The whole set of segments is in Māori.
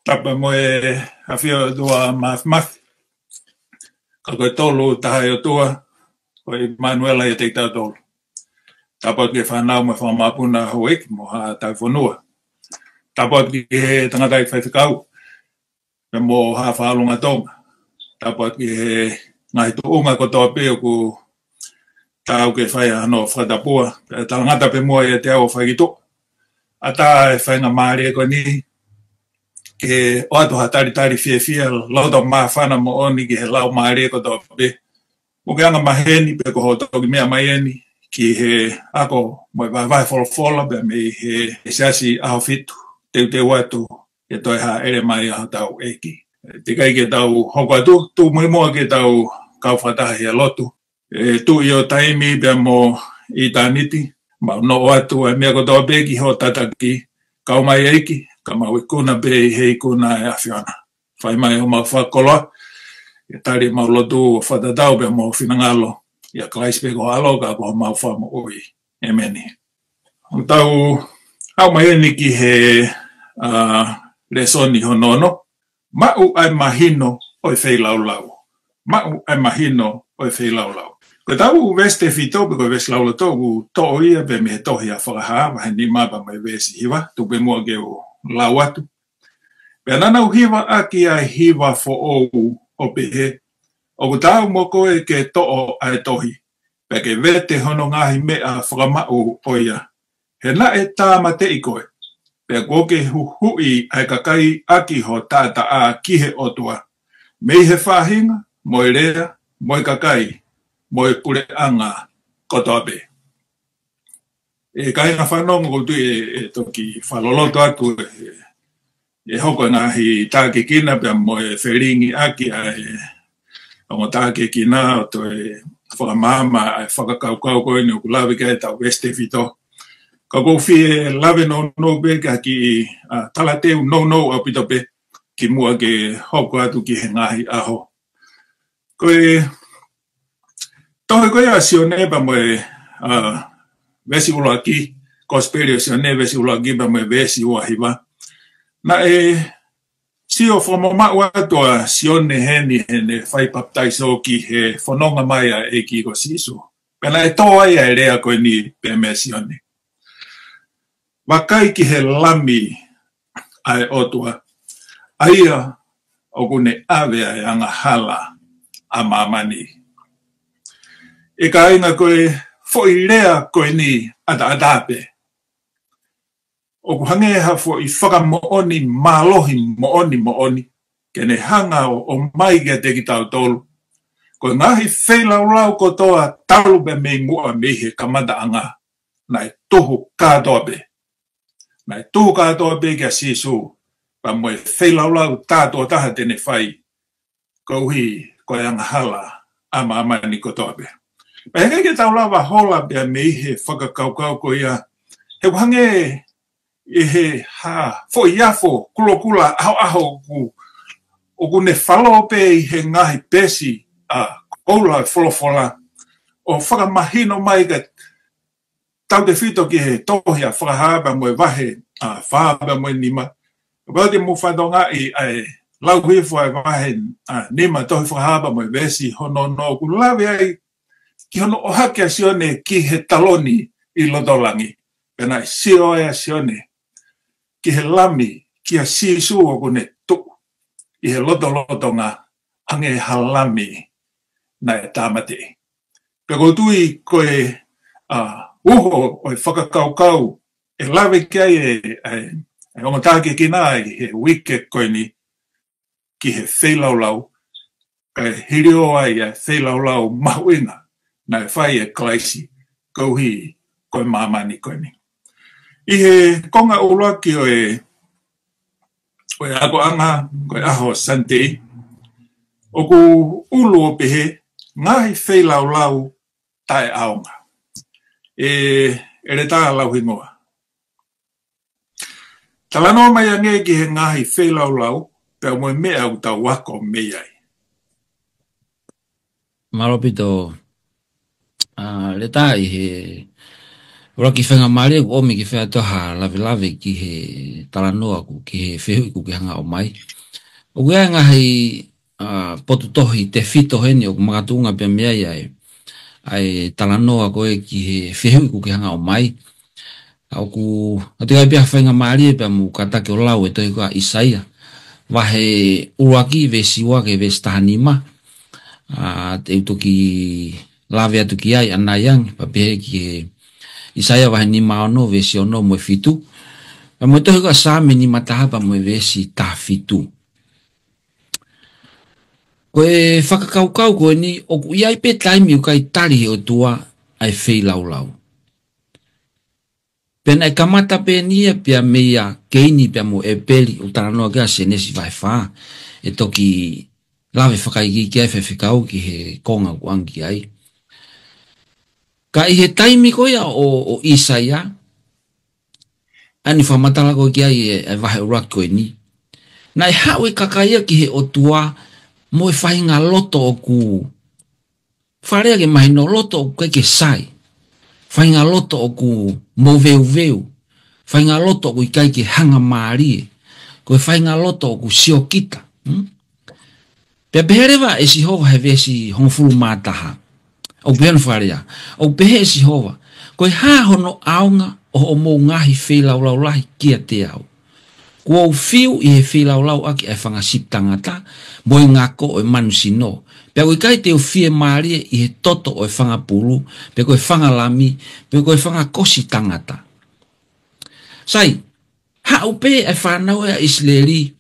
Tapa mo hawhia dua mafi. Ka koe tolu taha o tua, koe Manuela e te tau tolu. Tapa ke whanau me whamapuna hoeki mo ha tau whanua. Tapa ki he tangata i whaiwhikau, me mo ha whaalunga tonga. Tapa ki he ngahi tuunga ko toa peo ku tau ke whai ano whatapua, tangata pe mua e te au whaikitu. Ata e whainga maari e koe ni, ke o atu ha tari fia lauta maa whana mo oni ki he lau maari e ko toa pe. Mo ke anga maheni pe ko hoto ki mea maieni, ki he ako mo vai fola pe me he seasi aho fitu, te watu e toi ha ere mai aho tau eki. Te kai ke tau hoko atu, tu mui mua ke tau kau whataha hea lotu. Tu i o taimi pe mo i taniti, ma no atu e mea ko toa peki ho tataki, kau mai eki, ka mau ikuna pe hei kuna e awhiona. Whai mai o mau whakoloa, e tari mau lotu o whatatau pe mo whinangalo, ia klaispe ko aloka ko mau whamo oi, e meni. O tau, au mai eni ki he lesoni honono, mau ai mahino oi whei laulau. Mau ai mahino oi whei laulau. Ko tau veste fito pe ko veste laulau tau to ia pe me tohi a whakaha, wahe ni mapa mai vesi hiwa, tu pe mua ke o lau atu. Pe ananau hiwa aki ai hiwa fo o pehe, o ku tau mo koe ke to'o ai tohi, pe ke vete hono ngahi mea whakamau o ia. He na e tāma te i koe, pe koke hui ai kakai aki ho tāta a kihe otua. Mei he whahinga, moi rea, moi kakai, moi pure anga kotoa pe. E kai ngā whanonga ko tui e toki whaloloto atu e hoko ngahi tāke kina pe mo e wheringi aki ai o tāke kina o to e whakamama ai whakakaukau koe ni o kulawe kai tau veste fito. Ka kofi e lawe no pe ka ki talateu no au pito pe ki mua ke hoko atu ki he ngahi aho. Koe tohe koe a sione pa mo e vesi uloa ki, kosperio sione vesi uloa ki pa mo e vesi ua hiwa. Na e sio fomo mau atua sione heni hene whai baptaiso ki he whanonga mai a e ki ko sisu. Pena e toa ia e rea koe ni pe me sione. Wakai ki he lami ai otua. Aia o kune awe ai anga hala a mamani. E ka inga koe fo i rea koe ni ata atape. O ku hangeha fo i whaka mooni malohi mooni. Kene hanga o mai kia te ki tau tolu. Koe ngahi wheilau ko toa talu be me ngua mehe kamata anga. Nai tuhu kātoa be. Nai tuhu kātoa be kia sisu. Pa moe wheilau tātoa taha tene whai. Kouhi koe anga hala ama amani ko toa be. Pa henge ke tau lawa hola be mehe whakakaukau ko ia. He wange e he fo iafo kula aho o ku ne whalo pe i he ngahi pesi koula wholofola o whakamahino mai ka tau te whito ki he tohia whakahaba mo e wahe whahaba mo e nima. Wadi mo whadonga i lau hifo e wahe nima tohi whakahaba mo e vesi hono no ku lawe ai ki hono o hake a sione ki he taloni i lodolangi. Pena sio e a sione ki he lami, ki a sisu o kune tu, i he loto ngā ange halami na e tāmate. Peko tui koe uho o e whakakaukau, e lawe kia e ongatake ki nā he wike koe ni, ki he whelaulau, e hirio ai e whelaulau mahuinga, na e whai e klaisi, kouhi koe mamani koe ni. I he konga uruaki o e ako anga, koe aho sante, o ku ulu o pehe, ngahi wheilau tae aonga. E re tā lau hingoa. Talano mai ange ki he ngahi wheilau, pēo moe mea au tau wako mei ai. Malopito, le tā i he ora ki whenga maare ku omi ki whea toha lave ki he talanoa ku ki he whehui ku ki hanga o mai. O wea ngā hei potu tohi te whito heni o ku magatunga pia mea iai ai talanoa koe ki he whehui ku ki hanga o mai. O ku atikai pia whenga maare pia mu katake o lau e toi kua Isaia. Wahe uruaki ve siwa ke ve stahanima. Te utoki lave atu ki ai anayang papehe ki he Isaia wahe ni maono ve si ono mo fitu. Pa mo tohi kua same ni matahapa mo ve si ta fitu. Koe whakakaukau koe ni o ku iai pe taimi u kai tari he o tua ai whei lau. Pena e kamata pe nia pia mea keini pia mo e peli o taranoa kia senesi vai wha. E toki lawe whakaiki kia whiwhikau ki he konga kuangi ai. Ka i he taimi koia o Isaia, ani whamatala koe kia i e wahe urak koe ni. Na e hawe kakaia ki he o tua mo e whahinga loto o ku. Wharea ke mahino loto o ke sai. Whainga loto o ku mo veu. Whainga loto o ku ikai ke hanga maarie. Koe whainga loto o ku siokita. Pea beherewa e si hova he vesi hongfulu mātaha. O behenu wharea. O behe e si hova. Koe haa hono aunga o mo ngahi whelaulau lahi kia te au. Kua u fiu i he whelaulau aki e whangasip tangata. Mo i ngako o e manusino. Pea koe kai te o fie maarie i he toto o e whangapulu. Pea koe whangalami. Pea koe whangakosi tangata. Sai, ha upe e whanau e Israeli.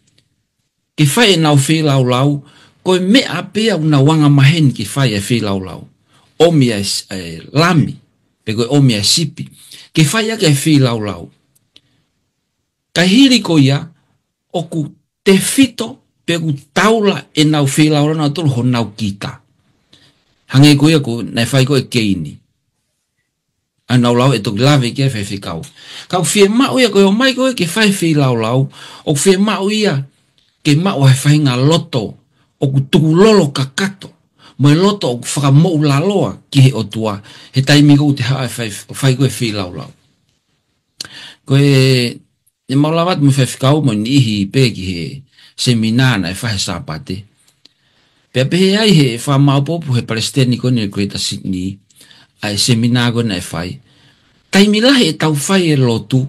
Ke whai e nau whelaulau. Koe mea pea una wanga maheni ki whai e whelaulau. Omi e lami. Pea koe omi e sipi. Ke whai ake e whelaulau. Ka hiri ko ia, oku te fito, pe ku taula e nau whelaulau na tolu ho nau kita. Hange ko ia ko, nai whai ko e keini. A nau lau e toki lawe kia whai whikau. Kau whie mau ia ko o mai ko e ke whai whelaulau, o whie mau ia ke mau hai whai ngā loto, oku tuku lolo kakato, mo e loto oku whakamou laloa ki he otua, he taimi ko te hae whai ko e whelaulau. Ko e maulawat mo whewhikau mo ni ihi pe ki he seminana e whahe sāpate. Pea pehe ai he whamaupopu he Palestini kone e Greater Sydney, ai seminar kone e whai. Taimi lahi e tau whai e lotu,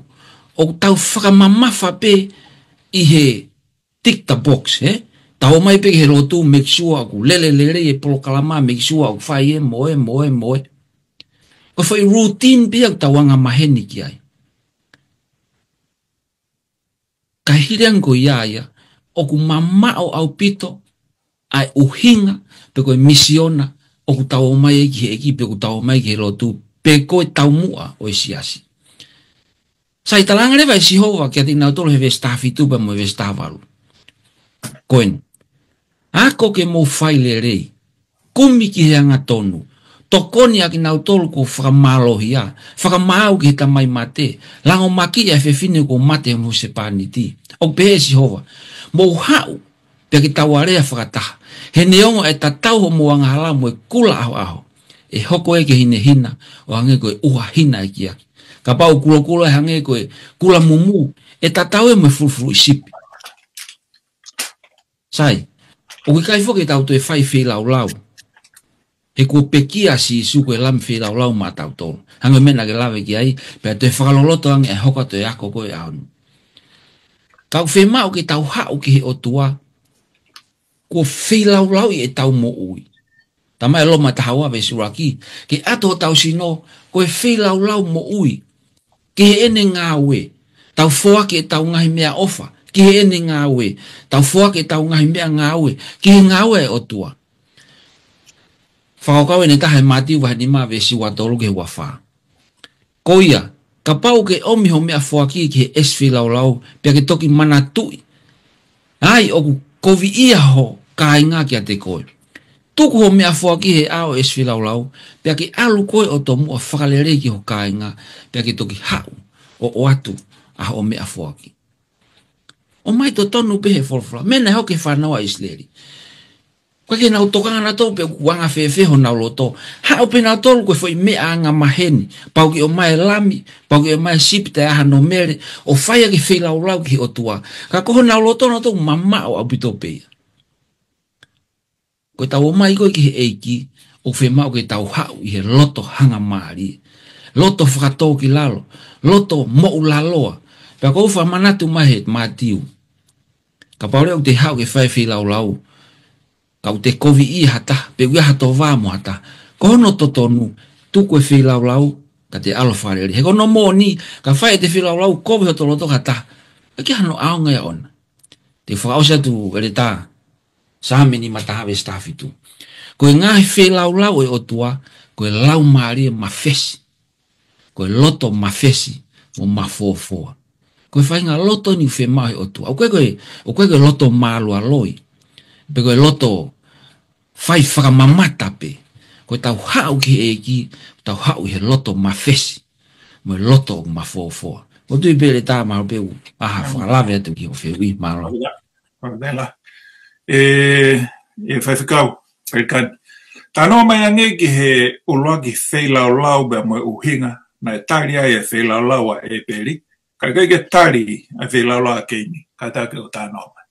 o tau whakamamafa pe i he tick the box, he? Tau mai pe he lotu, make sure aku lele e polokalama, make sure aku whai e moe. Ko whai routine pe aku tawanga maheni ki ai. Ka hireang ko ia, oku mamao au pito, ai uhinga, pe koe misiona, oku tau mai ki he eki, pe koe tau mai ki he lotu, pe koe tau mua o siasi. Sai talanga rewa e si hova, kia tina tolo he vestafi tupa mo he vestavaru. Koen, ako ke mo whaile rei, kumi ki he anga tonu, tokoni aki nau tolu ko whakamallohia, whakamau ki he tamai mate, lango maki e whewhine ko mate mo se pāniti. O pehe si hova, mo hau, pia ki tawarea whakataha, he neongo e tatau ho moanga hala mo e kula aho, e hoko e ke hine hina, o hange koe uha hina e kia. Ka pau kula e hange koe kula mumu, e tatau e mo e fulfulu isipi. Sai, o ki kai whoke tau to e whai whelaulau, he ko pekia si suko e lam whelaulau ma tau tolo. Hange mena ke lawe ki ai, pia to e whakaloloto hange e hoka to e ako koe ahonu. Kau whemau ki tau hau ki he otua, ko whelaulau i e tau mo ui. Tamai loma tahawa ve suraki, ki ato tau sino, ko e whelaulau mo ui, ki he ene ngā ue, tau whoa ki e tau ngahi mea ofa, ki he ene ngā ue, tau whoa ki e tau ngahi mea ngā ue, ki he ngā ue e otua. Whakakau e ne taha e mātiu wahe ni mā ve siwa tolu ke hua wha. Ko ia, ka pau ke omi ho mea whoaki ki he eswhi laulau, pia ke toki mana tui. Ai, oku kovi ia ho kai ngā ki a te koe. Tuku ho mea whoaki he ao eswhi laulau, pia ke alu koe o to mua whakalere ki ho kai ngā, pia ke toki hau o atu a ho mea whoaki. O mai to tonu pehe wholwhala, mena hoke whanawa Israeli. Koe ke nau tokanga na tō, pe kuanga whewheho nau loto. Hao pe nau tōru koe fwoi mea anga maheni. Pau ki o mai lami, pau ki o mai sipi te aha no mere, o whaia ki whelau lau ki o tua. Ka koho nau loto na tō mama o au pito pea. Koe tau o mai koe ki he eiki, o whe mau ke tau hau i he loto hanga maari. Loto whakatō ki lalo, loto mo ulaloa. Pea kou wha manatu mai he mātiu. Ka paure au te hau ke whai whelau lau. Kau te kovi I hata, pe ua hato vāmo hata. Kono to tonu, tu koe whelau lau, ka te alofare. He kono mō ni, ka whai te whelau lau, kovi hoto loto hata. Eki hano aonga ya ona. Te whakaosia tu, ere tā, sāmeni matahawe stafitu. Koe ngahi whelau lau e o tua, koe lau maari mawhesi. Koe loto mawhesi, o mawhofoa. Koe whainga loto ni whe mahi o tua. O koe loto mālua loi. Pe koe loto whai whakamamata pe. Koe tau hau ki eki, tau hau he loto mawhesi. Moe loto o mawhofoa. O tui pere tā maro pe u. Aha, whakalawe atu ki o whewi maro. Whakatela. E whaiwhikau. Tanoa mai ange ki he uloa ki wheilau lau bea moe uhinga. Na e tari ai e wheilau lau a e peri. Ka kai ke tari a wheilau lau a keini. Ka take o tanoa mai.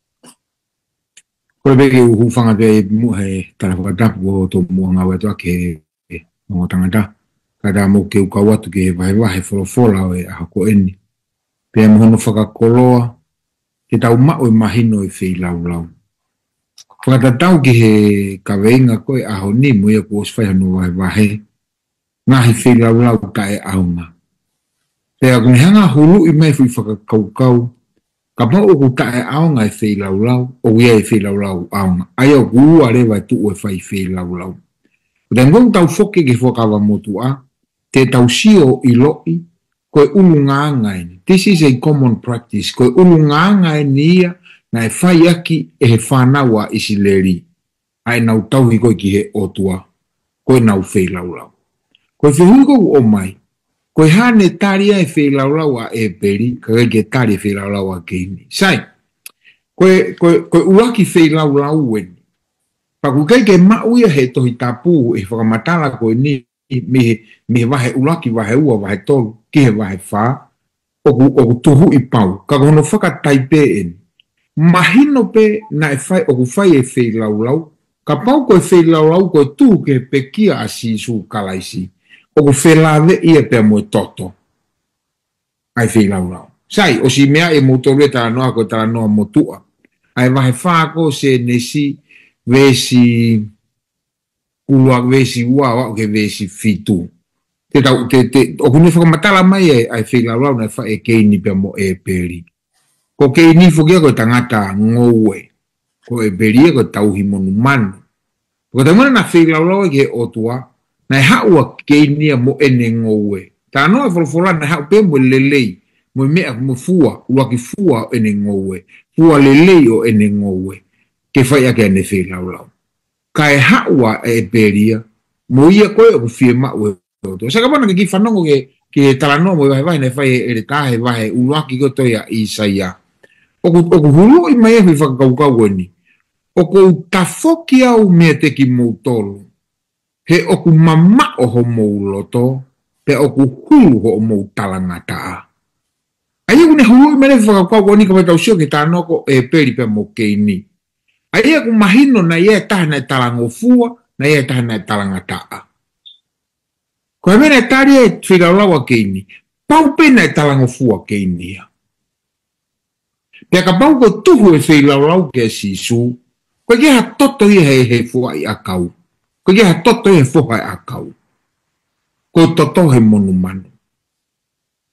Koe beke uhu whanga pe mu he tara whakatapu o tō mua ngā wetua ke mga tangata. Ka tā mō ke uka watu ke wahe wholofola o e aha ko eni. Pea mohono whakakoloa ke tau mao e mahino e wheilau lau. Whakatatau ki he kaweinga koe aho ni mo ia ko oswai hanu wahe. Ngahi wheilau lau ka e aunga. Pea kune hanga hulu I mai fui whakakaukau. Ka pau o ta e aonga e wheilau lau, o ia e wheilau lau aonga. Ai o kua rewa tu o e whai wheilau lau. Kuten ngong tau whoke ke whakawa motu a, te tau sio I loi, koe ulu ngāngai ni. This is a common practice. Koe ulu ngāngai ni ia, na e whai aki e he whanawa isi leri. Ai nau tauhi koe ki he otua, koe nau wheilau lau. Koe whihungo o mai, koe hane taria e wheilau lau a e peri, ka ke tari wheilau lau a keini. Sai, koe uaki wheilau lau weni. Paku kai ke mauia he tohi tapu e whakamatala koe ni, me wahe ulaki, wahe ua, wahe tolu, ki he wahe wha, oku tuhu I pau, ka kono whakatai pe eni. Mahino pe na e whai, oku whai e wheilau lau, ka pau koe wheilau lau koe tu ke pe kia a sisu kalaisi. O whelave ia pe mo toto. Ai whelau lau. Sai, o si mea e motorue tala noa ko tala noa motua. Ai wahe whako se nesi vesi uluak vesi ua ke vesi fitu. O kune whakamatala mai ai whelau lau na wha e keini pe mo e peri. Ko keini whukia ko tangata ngoue. Ko e peri ko tauhi monu manu. Ko tangata na whelau lau ke otua. Na haua keinia mo ene ngoue. Tā noa wholofola na hau pe mo lelei. Mo mea mo fua, uaki fua ene ngoue. Fua lelei o ene ngoue. Ke whai ake ane whelau lau. Ka e haua e peria, mo ia koe o whie mau e toto. Sa kapana ki whanongo ke talanoa mo i wahe ne whai e re tahe wahe uaki ko toia I saia. Oku hulu I mai e hui whakakaukau ni. Oku tafoki au mea te ki mou tolu. He oku mama o ho mou loto, pe oku hulu ho mou talangata. Ai aku ne hulu I mere whakakau ni ka tau sio ke tānoko e peri pe mo keini. Ai aku mahino na ia tahana e talangofua, na ia tahana e talangata. Ko e mene tari e whiraulawa keini, pau pena e talangofua keinia. Pe ka pau ko tuhu e whiraulau ke sisu, ko ke ha toto I he fua I akau. Ko ke ha toto he foha e akau. Ko toto he monu manu.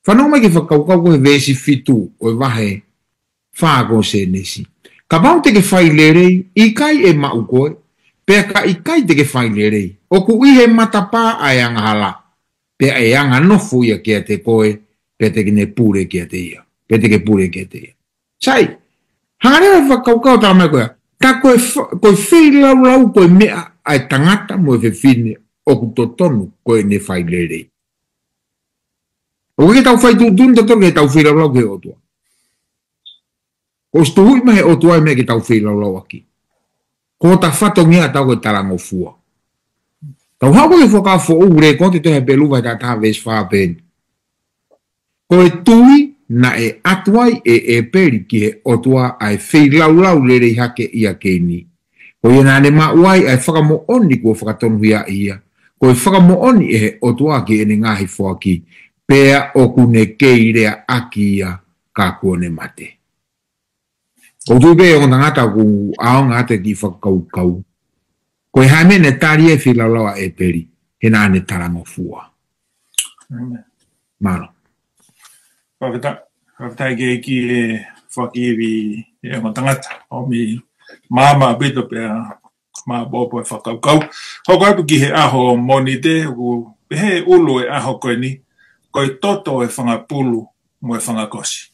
Whanau mai ke whakaukau ko he vesi fitu o e wahe whāko se nesi. Ka mau te ke whailerei, I kai e mau koe, pea ka I kai te ke whailerei. O ku I he matapā ai anga hala. Pea e anga nofu ia kia te koe, pea te kine pure kia te ia. Pea te ke pure kia te ia. Sai, hangarea whakaukau tā mai koe, ta koe wheilau lau koe mea ai tangata mo e whiwhine o ku totonu koe ne whailerei. O ke tau whai tūtun te toke tau wheilau lau ke otua. O stuhui mahe otua mea ke tau wheilau lau aki. Ko ta whatongia tau koe tarango fua. Tau hau koe whaka fo ure konti te he pelu vai ta ves whapen. Koe tui na e atuai e peri ki he otua ai whei lau lere i hake ia keini. Koe nane mauai ai whakamo oni kua whakatonu ia. Koe whakamo oni e he otua ki ene ngahi whaki. Pea oku ne keirea aki ia ka kuone mate. O tube o ngata ku ao ngata ki whakau. Koe haime ne tari e whilaulawa e peri. He nane tarango fua. Maro. Whakatai ki e whakiwi e o tangata. O mi mama bito pea ma bopo e whakau. Hoko apu ki he aho moni te, he ulu e aho koe ni. Koe toto e whangapulu mo e whangakosi.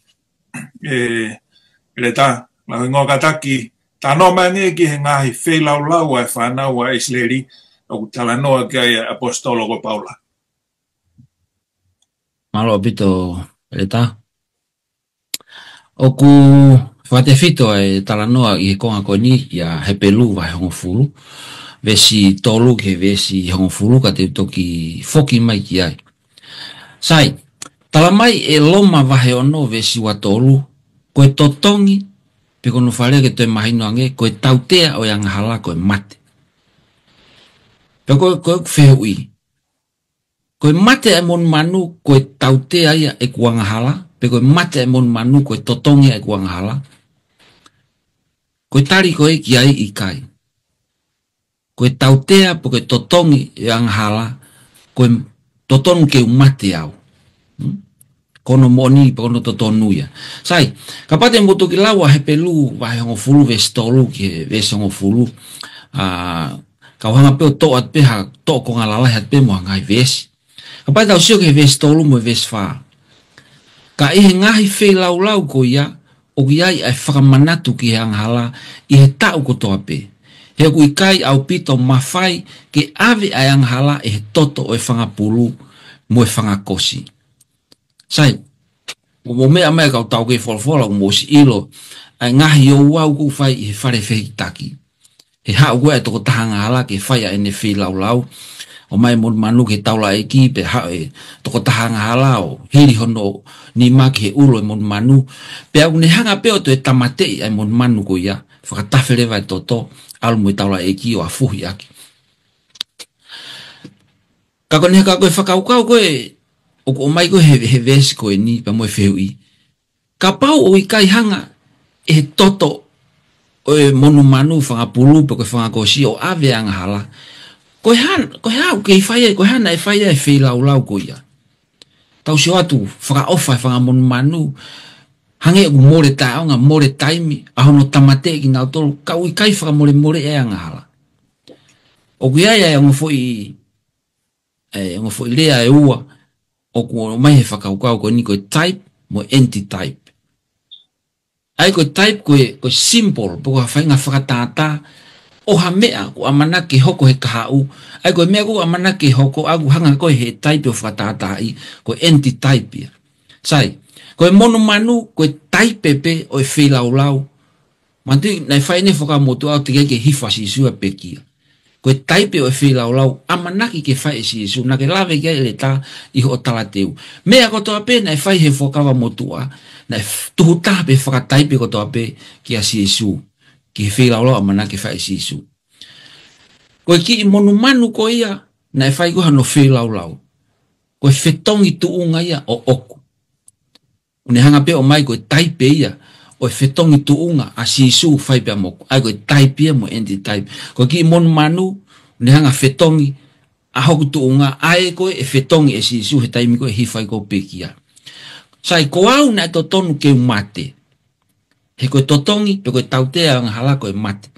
Le tā, la ngō kataki, tā no mange ki he ngahi whelaulau ai whanau a isleri, o tala noa ki ai apostolo ko Paula. Malo bito, le tā. Oku whatewhito e tala noa i he konga koni, ia he pelu vai hongo furu, vesi tolu ke vesi hongo furu, ka te toki foki mai ki ai. Sai, tala mai e loma vahe ono vesi watolu, koe totongi, pe kono wharea ke toi mahino ange, koe tautea o yang hala koe mate. Pe koe whehui. Koe mate e mon manu, koe tautea ia e kuanga hala, pe koe mate e mon manu, koe totongi e kuanga hala. Koe tari koe ki ai i kai. Koe tautea po koe totongi e ang hala, koe totonu ke umate au. Kono moni pa kono totonu ia. Sai, kapate moto ki lawa he pelu vai hongo fulu ves tolu ki ves hongo fulu. Kau hanga peo to at peha to ko ngalala hat pe mo ngai ves. Kapate au sio ke ves tolu mo ves fa. Ka e ngahi fe lau ko ia o ki ai ai whakamanatu ki hang hala i he tau ko to ape. He kui kai au pito mawhai ke ave ai ang hala e he toto o e whangapulu mo e whangakosi. Sai, mo mea mea kau tau ke whalafola mo si ilo, ai ngahi o wau ku whai i he whare whehi taki. He hao kua e toko tahanga hala ke whai a ene whi lau, o mai mon manu ke taula e ki pe hao e toko tahanga hala o hiri hono ni maki he ulo e mon manu, pe au ne hanga peo to e tamatei ai mon manu ko ia, whakatawhere vai toto, alu mo e taula e ki o a fuhi aki. Kako ne kako e whakaukau koe, o mai ko he vesi ko ni pa mo feui ka pau o ikai hanga e toto o monu manu fanga pulu pe ko fanga ko si o ave ang hala ko ha o ke fai ko hana e fai e fila o lau ko ia tau si atu fanga ofa fanga monu manu hange o more ta nga more taimi a hono tamate ki na to ka o ikai fanga more e ang hala o ku ia ngo foi lea e ua o ko mai he whakaukau ko ni ko type mo anti-type. Ai ko type ko simple, po ka whainga whakatata o ha mea ko amana ke hoko he kahau. Ai ko mea ko amana ke hoko agu hanga ko he type o whakatata i ko anti-type ia. Sai, ko e mono manu ko type pepe o e whelaulau. Manti nai whaine whakamotu au te ke hifasi sua pekia. Koe taipe o e whilau amanaki ke whai si Jesu, na ke lawe kia ele tā i ho talateu. Mea kotoa pe, na e whai he whokawa motua, na e tuhu tā pe whakataipe kotoa pe ki a si Jesu, ki he whilau amanaki whai si Jesu. Koe ki i monu manu ko ia, na e whai koha no whilau. Koe whetongi tuunga ia o oku. Une hanga pe o mai koe taipe ia, o e whetongi tuunga a si Jesu whai pia moku. Ai koe type ia mo anti-type. Koe ki mon manu, ne hanga whetongi a hoku tuunga, ae koe e whetongi e si Jesu he taimi koe hifai ko pekia. Sai ko au na e totonu ke umate. He koe totongi, pe koe tautea ang hala koe mate.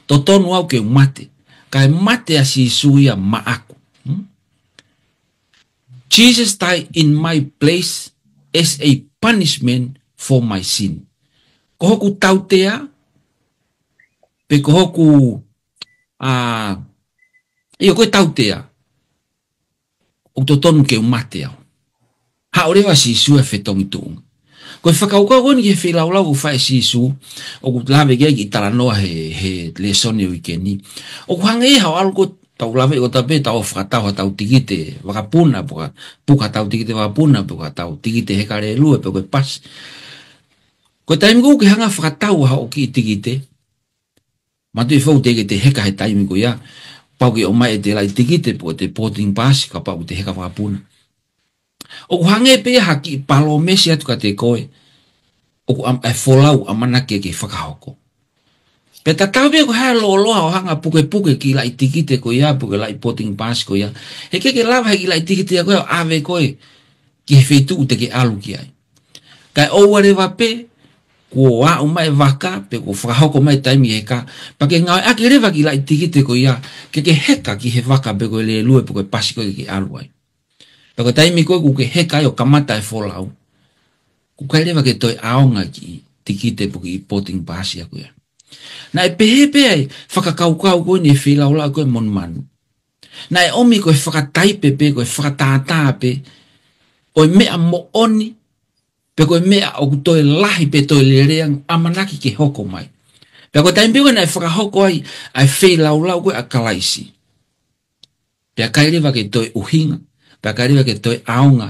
Totonu au ke umate. Kai mate a si Jesu ia maaku. Jesus died in my place as a punishment for my sin. Ko hoku tautea, pe ko hoku, iyo koe tautea, o to tonu ke umate au. Ha orewa si sua whetongi tuunga. Koe whakaukau koni he whilau u whae sisu, o ku lawe kia ki tala noa he lesoni wikeni. O ku hanga e hao alko tau lawe o tape tau whakatau ha tau tikite, wakapuna, puka tau tikite wakapuna, puka tau tikite he kare lue, pe koe pas. Koe taimi kou ke hanga whakatau ha o ki tikite, matu i whau teke te heka he taimi ko ia, pau ki o mai e te lai tikite, po te boarding pass, ka pau te heka wakapuna. O ku hange pe haki palo mesi atu ka te koe. O ku ai folau amanake ke whakahoko. Pe ta tau pe ko hae loa o hanga puke ki lai tikite ko ia, puke lai boarding pass ko ia. He ke lava he ki lai tikite ko ia, ave koe ki he whetu ute ke alu ki ai. Kai ouare wa pe, ko wa umai waka, pe ko whakahoko mai taimi heka, pa ke ngau ake rewa ki lai tikite ko ia, ke heka ki he waka pe ko le lue puke pasi ko ki alu ai. Pako taimi koe ku ke heka o kamata e wholau. Ku kai rewa ke toi aonga ki tikite puki i boarding pass ia koe. Na e pehepe ai whakakaukau koe ni whilaula koe mon manu. Na e omi koe whakataipe pe koe whakatata pe. Oe mea mo oni. Pe koe mea o ku toi lahi pe toi lereang amanaki ke hoko mai. Pako taimi koe na e whakahoko ai ai whilaula koe a kalaisi. Pe kai rewa ke toi uhinga. Pakariwa ke toi aonga,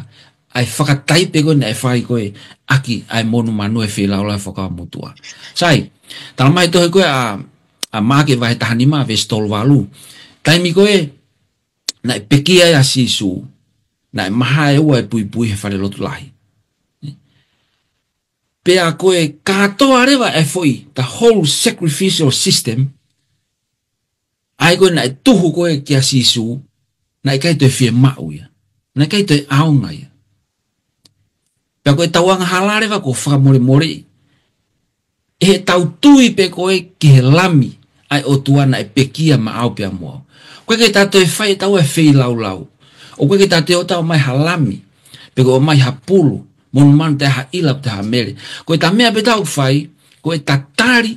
ai whakataipe koe na e whai koe, aki ai monu manu e whilaula e whakamutua. Sai, tala mai tohe koe a make vai tahanima ve stolwalu, taimi koe, na e pekia e asisu, na e maha e ua e pui he whare lotu lahi. Pea koe, katoa rewa e foi, the whole sacrificial system, ai koe na e tuhu koe ki asisu, na e kai toi whie mau ia. Na kai toi aonga ia. Pea koe tauanga halare wa ko whakamore. E tau tui pe koe ki he lami ai o tuana e pekia ma au pia mua. Koe ke tato e whai tau e whai lau. O koe ke tato e tau mai halami. Pe koe o mai hapulu. Monu manu te ha ila te ha mere. Koe ta mea pe tau whai. Koe tatari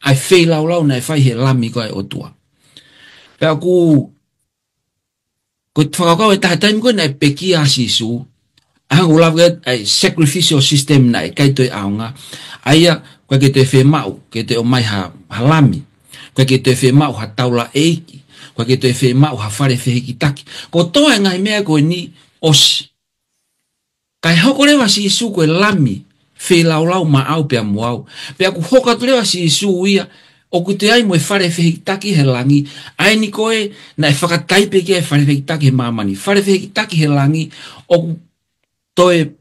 ai whai lau na e whai he lami koe o tua. Pea ku ko whakakau e taha taimi koe na e pekia asisu, ahang ulawa ai sacrificial system na e kaitoi aonga, aia koe ke te whe mau, ke te o mai halami, koe ke te whe mau ha taula eiki, koe ke te whe mau ha whare whehiki taki, ko toa ngai mea koe ni osi. Kai hoko rewa si isu koe lami, whe laulau ma au pia muau, pia ku hoka tu rewa si isu ia, o ku te ai mo e whare whehitaki he langi, ai ni koe na e whakataipe ke e whare whehitaki he mamani. Whare whehitaki he langi, o ku toe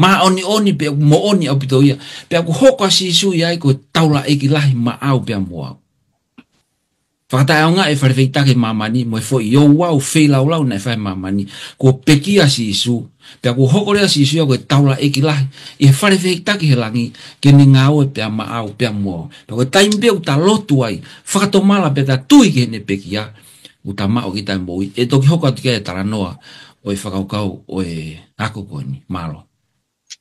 maa oni pe mo oni au pito ia. Pe aku hoko si isu ia ko taula eki lahi ma au pia mua. Whakatai au ngā e whare whehitaki he mamani, mo e fo i o wau whelau na e whare mamani, ko pekia si isu. Pe aku hoko rea si isu ia ko taula eki lahi, i he whare whehitaki he langi, ke ni ngā oe pia ma au pia mua. Pe ako taimi pe uta lotu ai, whakatomala pe ta tui ke ne pekia, uta mao ki tai moi. E toki hoko atu kia e taranoa, o e whakaukau o e ako koni, malo.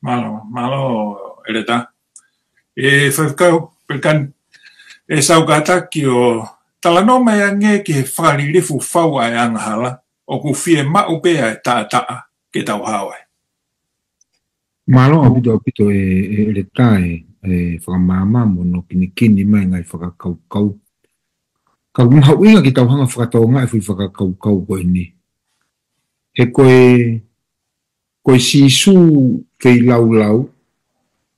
Malo, ereta. E whakau, pekan, e saukata ki o talano mai ange ki he whakaririfu whau ai angahala, o ku fie mau pea e taa ke tau hawai. Malo apito e le tae e whakamama mono kini mai ngai whakakaukau. Ka kumhau inga ki tau hanga whakatau ngai fui whakakaukau koe ni. He koe sisu whei lau,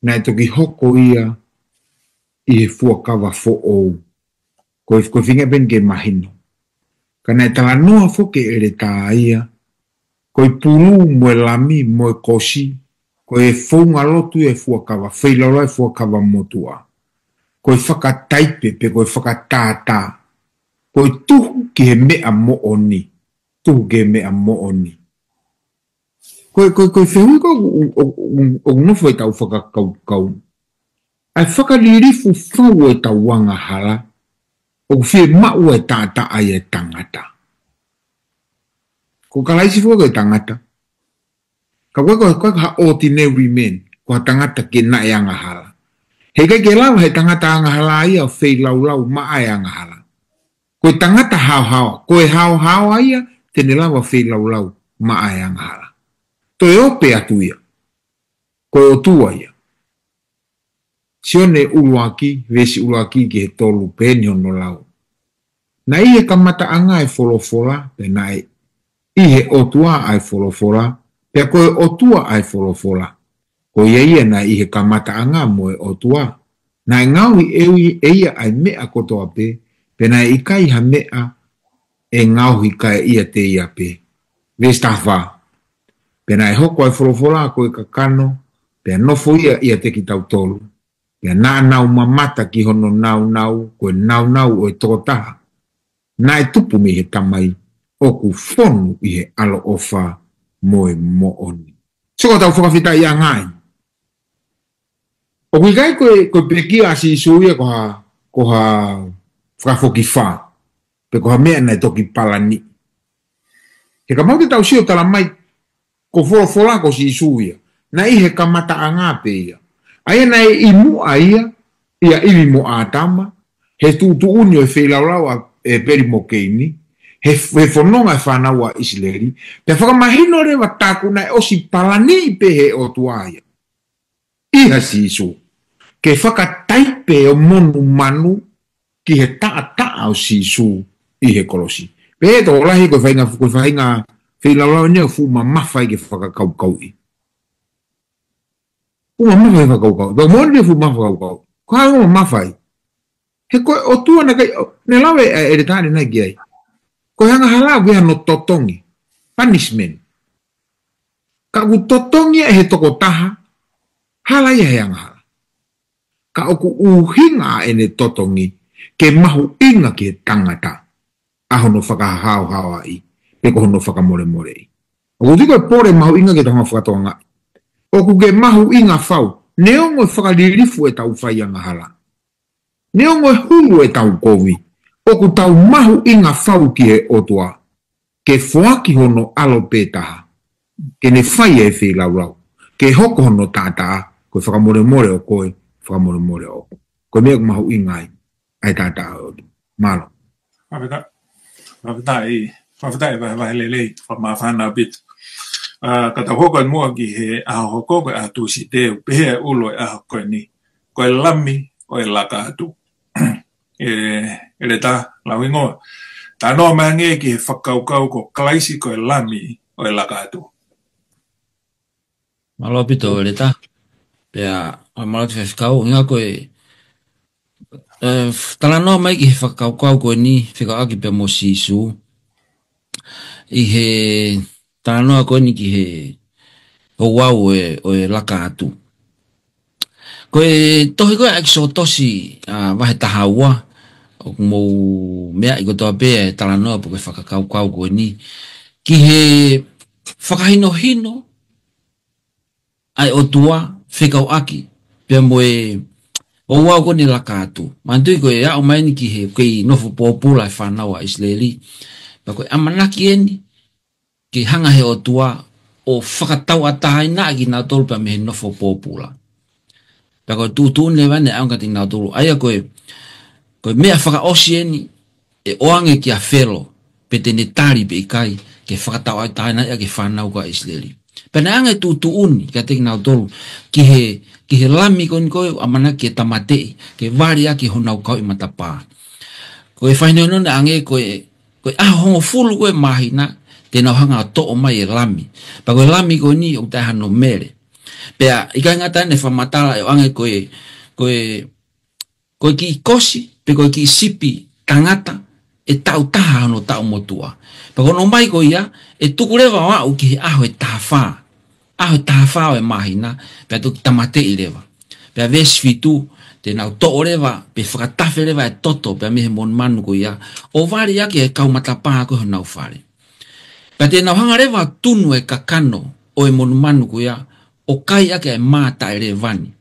na e toki hoko ia i he fuakawa fo ou. Koe whinga ben ke mahino. Ka nei tala noa foke e le tā ia. Koe pulu mo e lami mo e kosi. Koe whaunga lotu e fuakawa. Wheilaura e fuakawa motua. Koe whakataipe pe koe whakatātā. Koe tuhu ki he mea mo oni. Tuhu ki he mea mo oni. Koe whehui ko o nofo e tau whakakaukau. Ai whakaririfu whau e tau wanga hala. O whie mau e tāta ai e tangata. Ko kalaisi fua e tangata. Ka koe ha ordinary men. Ko ha tangata ke na e anga hala. He kai ke lau he tangata anga hala ia o whei lau maa e anga hala. Koe tangata hao. Koe hao ia tene lau a whei lau maa e anga hala. To e ope atu ia. koe o tua ia. Sione uluaki, vesi uluaki ki he tolu peni ono lau. Na ihe kamata anga e folofola, pe na ihe otua ai folofola, pe koe otua ai folofola. Ko ia na ihe kamata anga mo e otua. Na ngawi eia ai mea kotoa pe na ikai ha mea e ngauhi kai ia te ia pe. Vestafa. Pe na hoko ai folofola koe kakano, pe nofo ia te ki tau tolu. Pe na nau mamata ki hono nau, koe nau o e tokotaha. Na e tupu mi he tamai, oku fonu i he alo ofa moe mo oni. Soko tau whakawhita ia ngai. O kui kai koe peki a si suia koha whakafoki wha. Pe koha mea nei toki palani. He ka mauti tau sio tala mai ko fola ko si suia. Na i he kamata a ngā pe ia. Aia nei i mua ia ili mo atama. He tu uni o e whelaulau e peri mo keini. He whanonga e whanaua Isileri. Pe whakamahino rewa tākuna e osi palani pe he o tuaia. Iha si isu. Ke whakataipe o monu manu ki he taa o si isu i he kolosi. Pe he tō lahi koe whainga whilalau nea fu mamawhai ke whakakaukau i. Fu mamawhai whakaukau. Tō mōni fu mamawhai. Ko hanga mamawhai. He koe o tua na kai, ne lawe e retane nai ki ai. Koe hanga halau ki no totongi. Punishment. Ka ku totongi e he toko taha, hala ia he anga hala. Ka oku uhinga e ne totongi, ke mahu inga ki he tangata. Ahono whakahau hawa i, pe ko hono whakamore more i. Oku tiko e pore mahu inga ke tonga whakatoanga. Oku ke mahu inga whau, neongo e whakalirifu e tau whai anga hala. Neongo e hulu e tau kovi, oku tau mahu inga whau ki he otua, ke whoaki hono alo pētaha, ke ne whai e whilaurau, ke hoko hono tātaa, koe whakamore more o koe, whakamore more o koe. Koe mea mahu inga ai tātaa o tu. Malo. Whawhitai vai lelei, whamawhana bit. Kata hoko e mua ki he aho koe a tūsi teo, pehe ulo e aho koe ni, koe lami o e laka atu. Ele ta lau ingoa. Tā noa mea nge ki he whakaukau ko klaisi ko e lami o e laka atu. Malo pito ele ta. Pea, o malo te whakau, inga koe, tala noa mai ki he whakaukau koe ni, whikaaki pea mo sisu. I he, tala noa koe ni ki he, o wau o e laka atu. Koe tohi koe akiso tosi wahe taha ua, o mou mea i kotoa pēa e tala noa po koe whakakaukau koe ni. Ki he whakahino ai o tua, whekau aki, pēa moe o wau koe ni laka atu. Mantui koe au mai ni ki he kei nofu pōpula e whanaua Israeli. Pa koe amanaki eni, ki hanga he o tua, o whakatau atahai na ki nā tolu pēa me he nofu pōpula. Pa koe tūtūn le wane au ngati nā tolu. Aia koe mea whakaosi eni, e oange ki a whelo, pe tene tari pe ikai, ke whakatau atahai na ia ke whanau ka Israeli. Pena anga tūtūn, ka teki nā tolu, ki he lami koni koe, amana ki e tamatei, ke wari aki honau kau i matapā. Koe whainonone ange koe aho hongo fulu koe mahina, tēnau hanga to o mai e lami. Pa koe lami koe ni, o tai hano mere. Pea, ikai ngata ne whamatala e ange koe ki kosi, pe koe ki sipi tangata, e tau taha hano tau motua. Pa kono mai koe ia, e tukurewa wau ki he aho e taha wha. Aho e taha wha o e mahina, pea tuki tamatei rewa. Pea vesi fitu, tēnau to'o rewa, pe whakatafe rewa e toto, pea mehe mon manu koe ia, o wari ake e kau matapā koe honau whare. Pea tēnau hanga rewa tunu e kakano, o e mon manu koe ia, o kai ake e māta e re vani.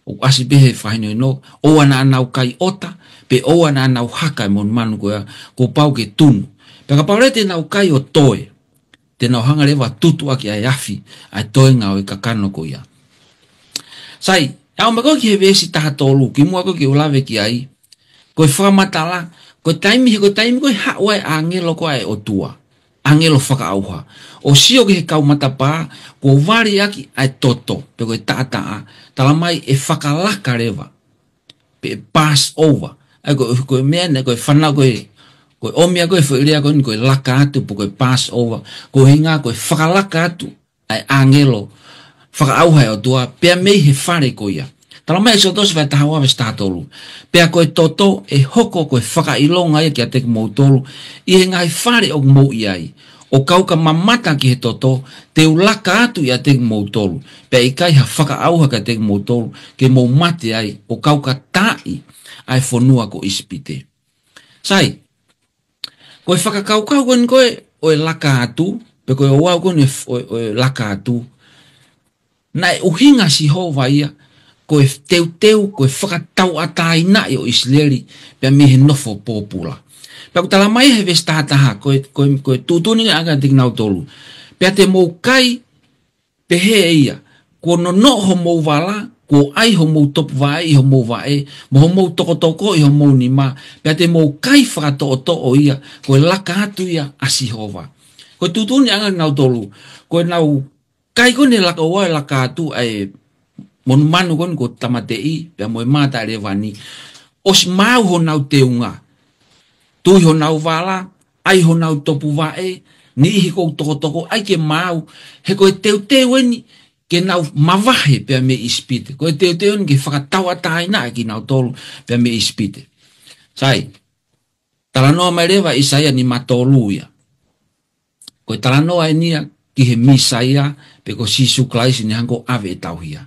O asi pehe whahino no, o ana anau kai ota, pe o ana anau haka e mon manu koe ia, ko pau ke tunu. Pea ka paure tēnau kai o toe, tēnau hanga rewa tutu ake ai afi, ai toe ngau e kakano koe ia. Sai, au me koe ki he vesi taha tolu, ki mua koe ki ulawe ki ai, koe whamatala, koe taimi koe haua e angelo koe ai o tua. angelo whakaauha. O sio ke he kaumatapa, ko wari aki ai toto, pe koe taataa, tala mai e whakalaka rewa, pe pass over. Ai koe mea ne koe whanau koe omia koe whairea koe laka atu, po koe pass over, ko hinga koe whakalaka atu, ai angelo, whakaauha o tua, pea mei he whare koia. Tala mai so tosi vai tahawa ves tātolu. Pea koe toto e hoko koe whakailonga ia ki a te mautolu, i he ngai whare o mou iai. O kauka mamata ki he toto, te ulaka atu i a te mautolu. Pea i kai ha whakaauha ka te mautolu, ke mou mate ai, o kauka tai ai whanua ko ispite. Sai, koe whakakaukau koe o e laka atu, pe koe o wau koe o e laka atu, na e uhinga si hova ia, koe teu, koe whakatau atai nai o Israeli, pia mihe nofo pōpula. Pia kutala mai he ves tahataha, koe tūtuni aga te nau tolu. Pia te mou kai, pe he ia, ko no ho mou wala, ko ai ho mou topu vai, ho mou vae, mo ho mou toko i ho mou nima, pia te mou kai whakatoto o ia, koe laka atu ia asi hova. Koe tūtuni aga nau tolu, koe nau kai kone laka oa laka atu ai mon manu kon ko tamatei pe mo mata re vani os mau ho nau teunga tu ho nau vala ai ho nau topu vae ni hi ko toko ai ke mau he ko teu ni ke nau mavahe pe me ispite ko teu ni ke whakatawa tai na ki nau tolu pe me ispite sai talanoa mai rewa Isaia ni matoluia ko talanoa enia ki he misaia pe ko sisu klaisi ni hanko ave tauhia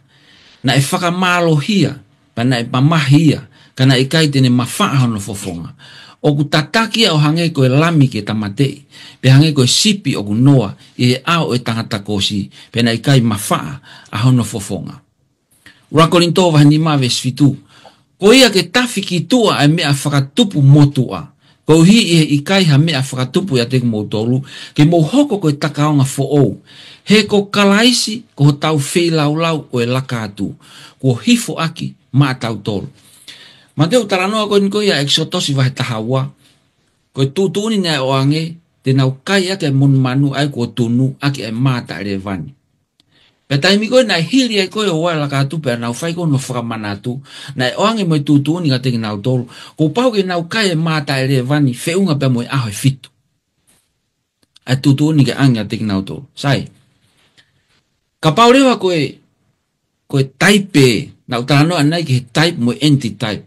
na e whakamålohia, pa na e pamahia, ka na e kai tene mawhaaho no fofonga. O ku tatakia o hange koe lami ke tamatei, pe hange koe sipi o ku noa, i he ao e tangata kosi, pe na e kai mawhaa aho no fofonga. Urakorinto wahani mawe sfitu, ko ia ke tawhiki tua e mea whakatupu motua, ko hi i he ikai ha mea whakatupu ya te motolu, ke mo hoko koe takaonga fo ou, he ko kalaisi ko tau whei lau o e laka atu. Ko hifo aki maa tau tolu. Ma teo taranoa koe niko ia eksotosi vahe tahawa. Koe tūtūni nea o ange, te nau kai ake mon manu ai ko tunu aki e maa ta ere vani. Pe taimi koe nai hili ai koe o wai laka atu pe nau whai koe no whakamana atu. Nai o ange moi tūtūni ka teki nau tolu. Ko pau ke nau kai e maa ta ere vani, whiunga pe moi aho e fitu. Ai tūtūni ke ange a teki nau tolu. Sai. Ka paurewa koe taipe, na utaranoa anai ki he type mo anti-type.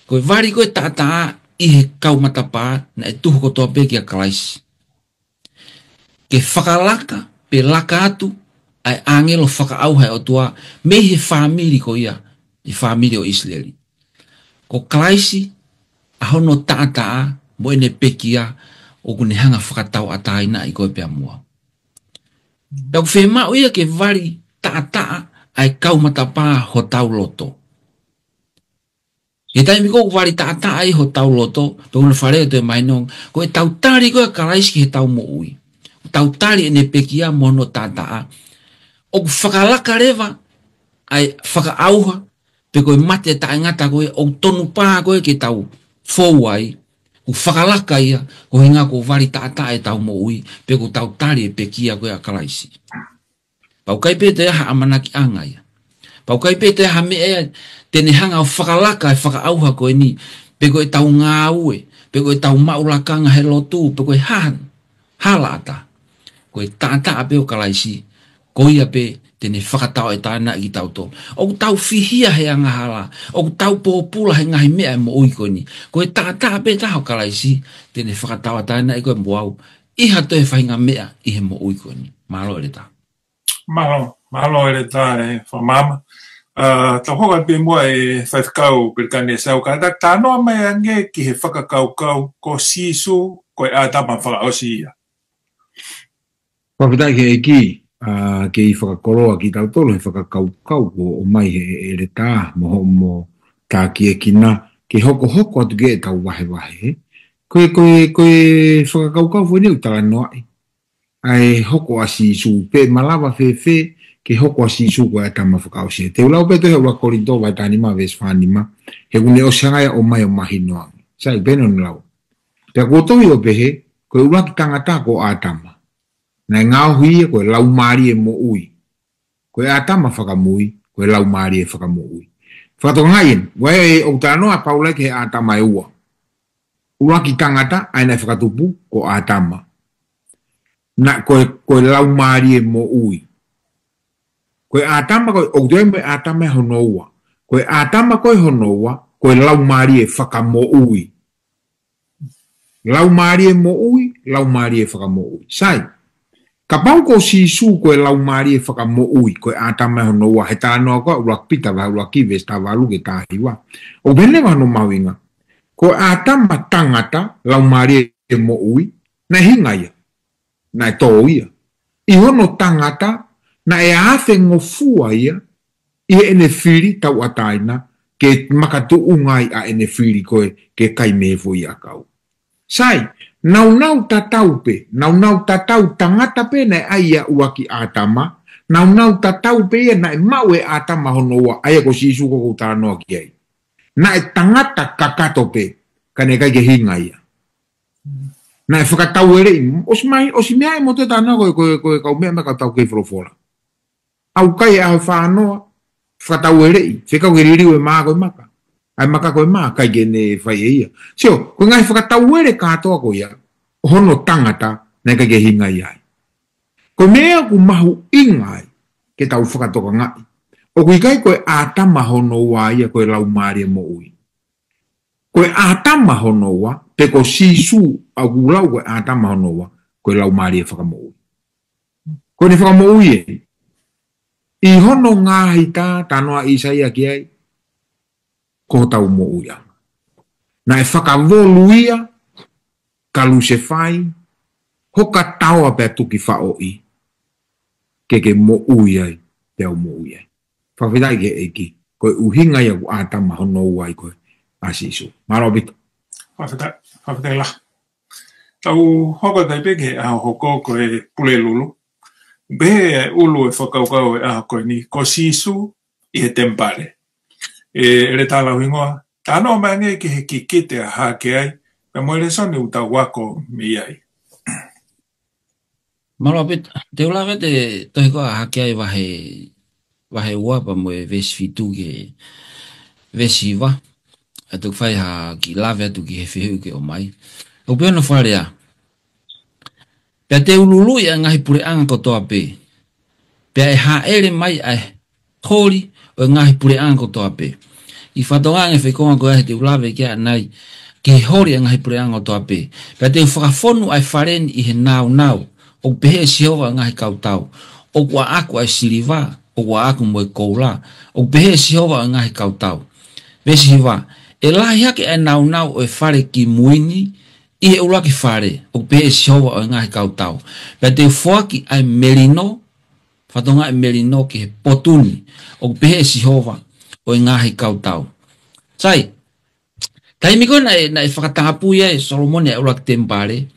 Koe vari koe taataa i he kaumatapa na e tuhu kotoa pe ki a kalaisi. Ke whakalaka, pe laka atu, ai angelo whakaauhai o tua, me he whamiri ko ia, i whamiri o Israeli. Ko kalaisi, ahono taataa, mo ene pekia, o kune hanga whakatau ataina i koe pia mua. Dau whemau ia ke vari taa ai kaumatapa ho tau loto. E taimi ko vari taa ai ho tau loto, pe una wharea te mainong, ko e tau tari koe kalaisi ki he tau mo ui. Tau tari ene pekia mono taa. O whakalaka rewa ai whakaauha, pe koe mate ta ngata koe, o tonu pā koe ke tau fou ai, ku whakalaka ia, ko hinga ko vari tata e tau mo ui, pe ko tau tari e pekia koe a kalaisi. Pau kai pe te aha amanaki anga ia. Pau kai pe te aha me ea, tene hanga o whakalaka e whakaauha koe ni, pe koe tau ngā ue, pe koe tau maulakanga he lotu, pe koe hala ata. Koe tata pe o kalaisi, ko ia pe tene whakatau e tāna i tau tō. O tau whihia he anga hala, o tau pōpula he ngahi mea e mo ui koe ni. Koe tātā pe taho kalaisi, tene whakatau e tāna i koe mbuau, iha toi whahinga mea i he mo ui koe ni. Mahalo ere tā. Mahalo ere tā e whamama. Tau hoka pe mua e whaikau perkane sau kata, tānoa mai ange ki he whakakaukau ko sisu koe ātama whakaosi ia. Papitai ke eki, ke i whakakoroa ki tau tolo he whakakaukau o mai he ere tā mo tā ki e kina ke hoko atu ke e tau wahe. Koe whakakaukau fwene u tala noai. Ai hoko asi su pe malawa fe ke hoko asi su koe atama whakaosi. Te ulau peto he ua korinto vai tānima ves whanima he une o sangai o mai o mahi noang. Sai beno ni lau. Pea kotowi o pehe Koe uraki tangata ko atama. Nai ngau hui koe lau maari e mo ui. Koe atama whakamui, koe lau maari e whakamo ui. Whakatongain, wae e o tanoa paulai ke atama e ua. Uraki tangata, aina e whakatupu ko atama. Na koe lau maari e mo ui. Koe atama koe, o tue me atama e honoua. Koe atama koe honoua, koe lau maari e whakamo ui. Lau maari e mo ui, lau maari e whakamo ui. Sai, ka pau ko sisu koe lau maari e whakamo ui, koe atama e honoua, he tānoa koe urak pita waha urak kiwes tā walu ke tāhiwa. O bene wano mawinga, koe atama tangata, lau maari e mo ui, na hinga ia, na e tō ia. I hono tangata, na e afe ngofua ia, i ene whiri tau ataina, ke makatu ungai a ene whiri koe, ke kai mefo i akau. Sai, nau tatau pe, nau tatau tangata pe na aia uaki atama, nau tatau pe na e mau e atama honoa, aia ko sisu ko tānoa ki ai. Na e tangata kakato pe, kane kai ke hinga ia. Na e whakatau ere, osi mea e mo te tānoa koe kau mea mea katau kei whorofora. Au kai e au whanoa, whakatau ere, whekau ke ririu e maa koe maka. Ai maka koe maa kai gene whai e ia. Sio, koe ngai whakatau ere katoa koe ia, hono tangata na kai ke hinga ia. Koe mea ku mahu ingai ke tau whakatoka ngai. O kui kai koe atama hono wa ia koe lau maari mo ui. Koe atama hono wa, pe ko sisu au kulau koe atama hono wa, koe lau maari e whakamo ui. Koe ne whakamo ui e. I hono ngahi tā, tanoa Isaia ki ai, ko tau mo uia. Na e whakavolu ia, kalu se whai, hoka taua pe tuki whao i, ke mo uia i, te au mo uia i. Whawhitai ke eki, koe uhinga ia ku atama hono uai koe, asisu. Maro bito. Whawhitai la. Tau hoka taipe ke a hoko koe pule lulu. Be ulu e whakaukau e a koe ni, ko sisu i he tempare. Ere tālau ingoa, tāno mange ki he kikite a hake ai, pe moere soni uta wako mi ai. Maro apit, te ulawe te tohi koa hake ai wahe ua pa moe vesi fitu ke vesi iwa, atu whai ha ki lawe atu ki he whihu ke o mai. O peona wharea, pia te ululu i a ngahi pure anga kotoa pe, pia e haere mai ai hori, o ngahi pure anga kotoa pe. I whatonga nge whekonga koe ahe te ulawe kia nai, ki he hori ngahi pure anga kotoa pe. Pea te whakafonu ai whareni i he nau, o pehe sihova ngahi kautau, o kua aku ai siriva, o kua aku moe koula, o pehe sihova ngahi kautau. Vesi hiva, e lahi hake ai nau o e whare ki muini, i he ulaki whare, o pehe sihova o ngahi kautau. Pea te whuaki ai merino, whatonga ai merino ki he potuni, o pehe sihova, o ngahi kautau. Sai, kai miko na e whakatangapu ia e Solomone e ulak tempare,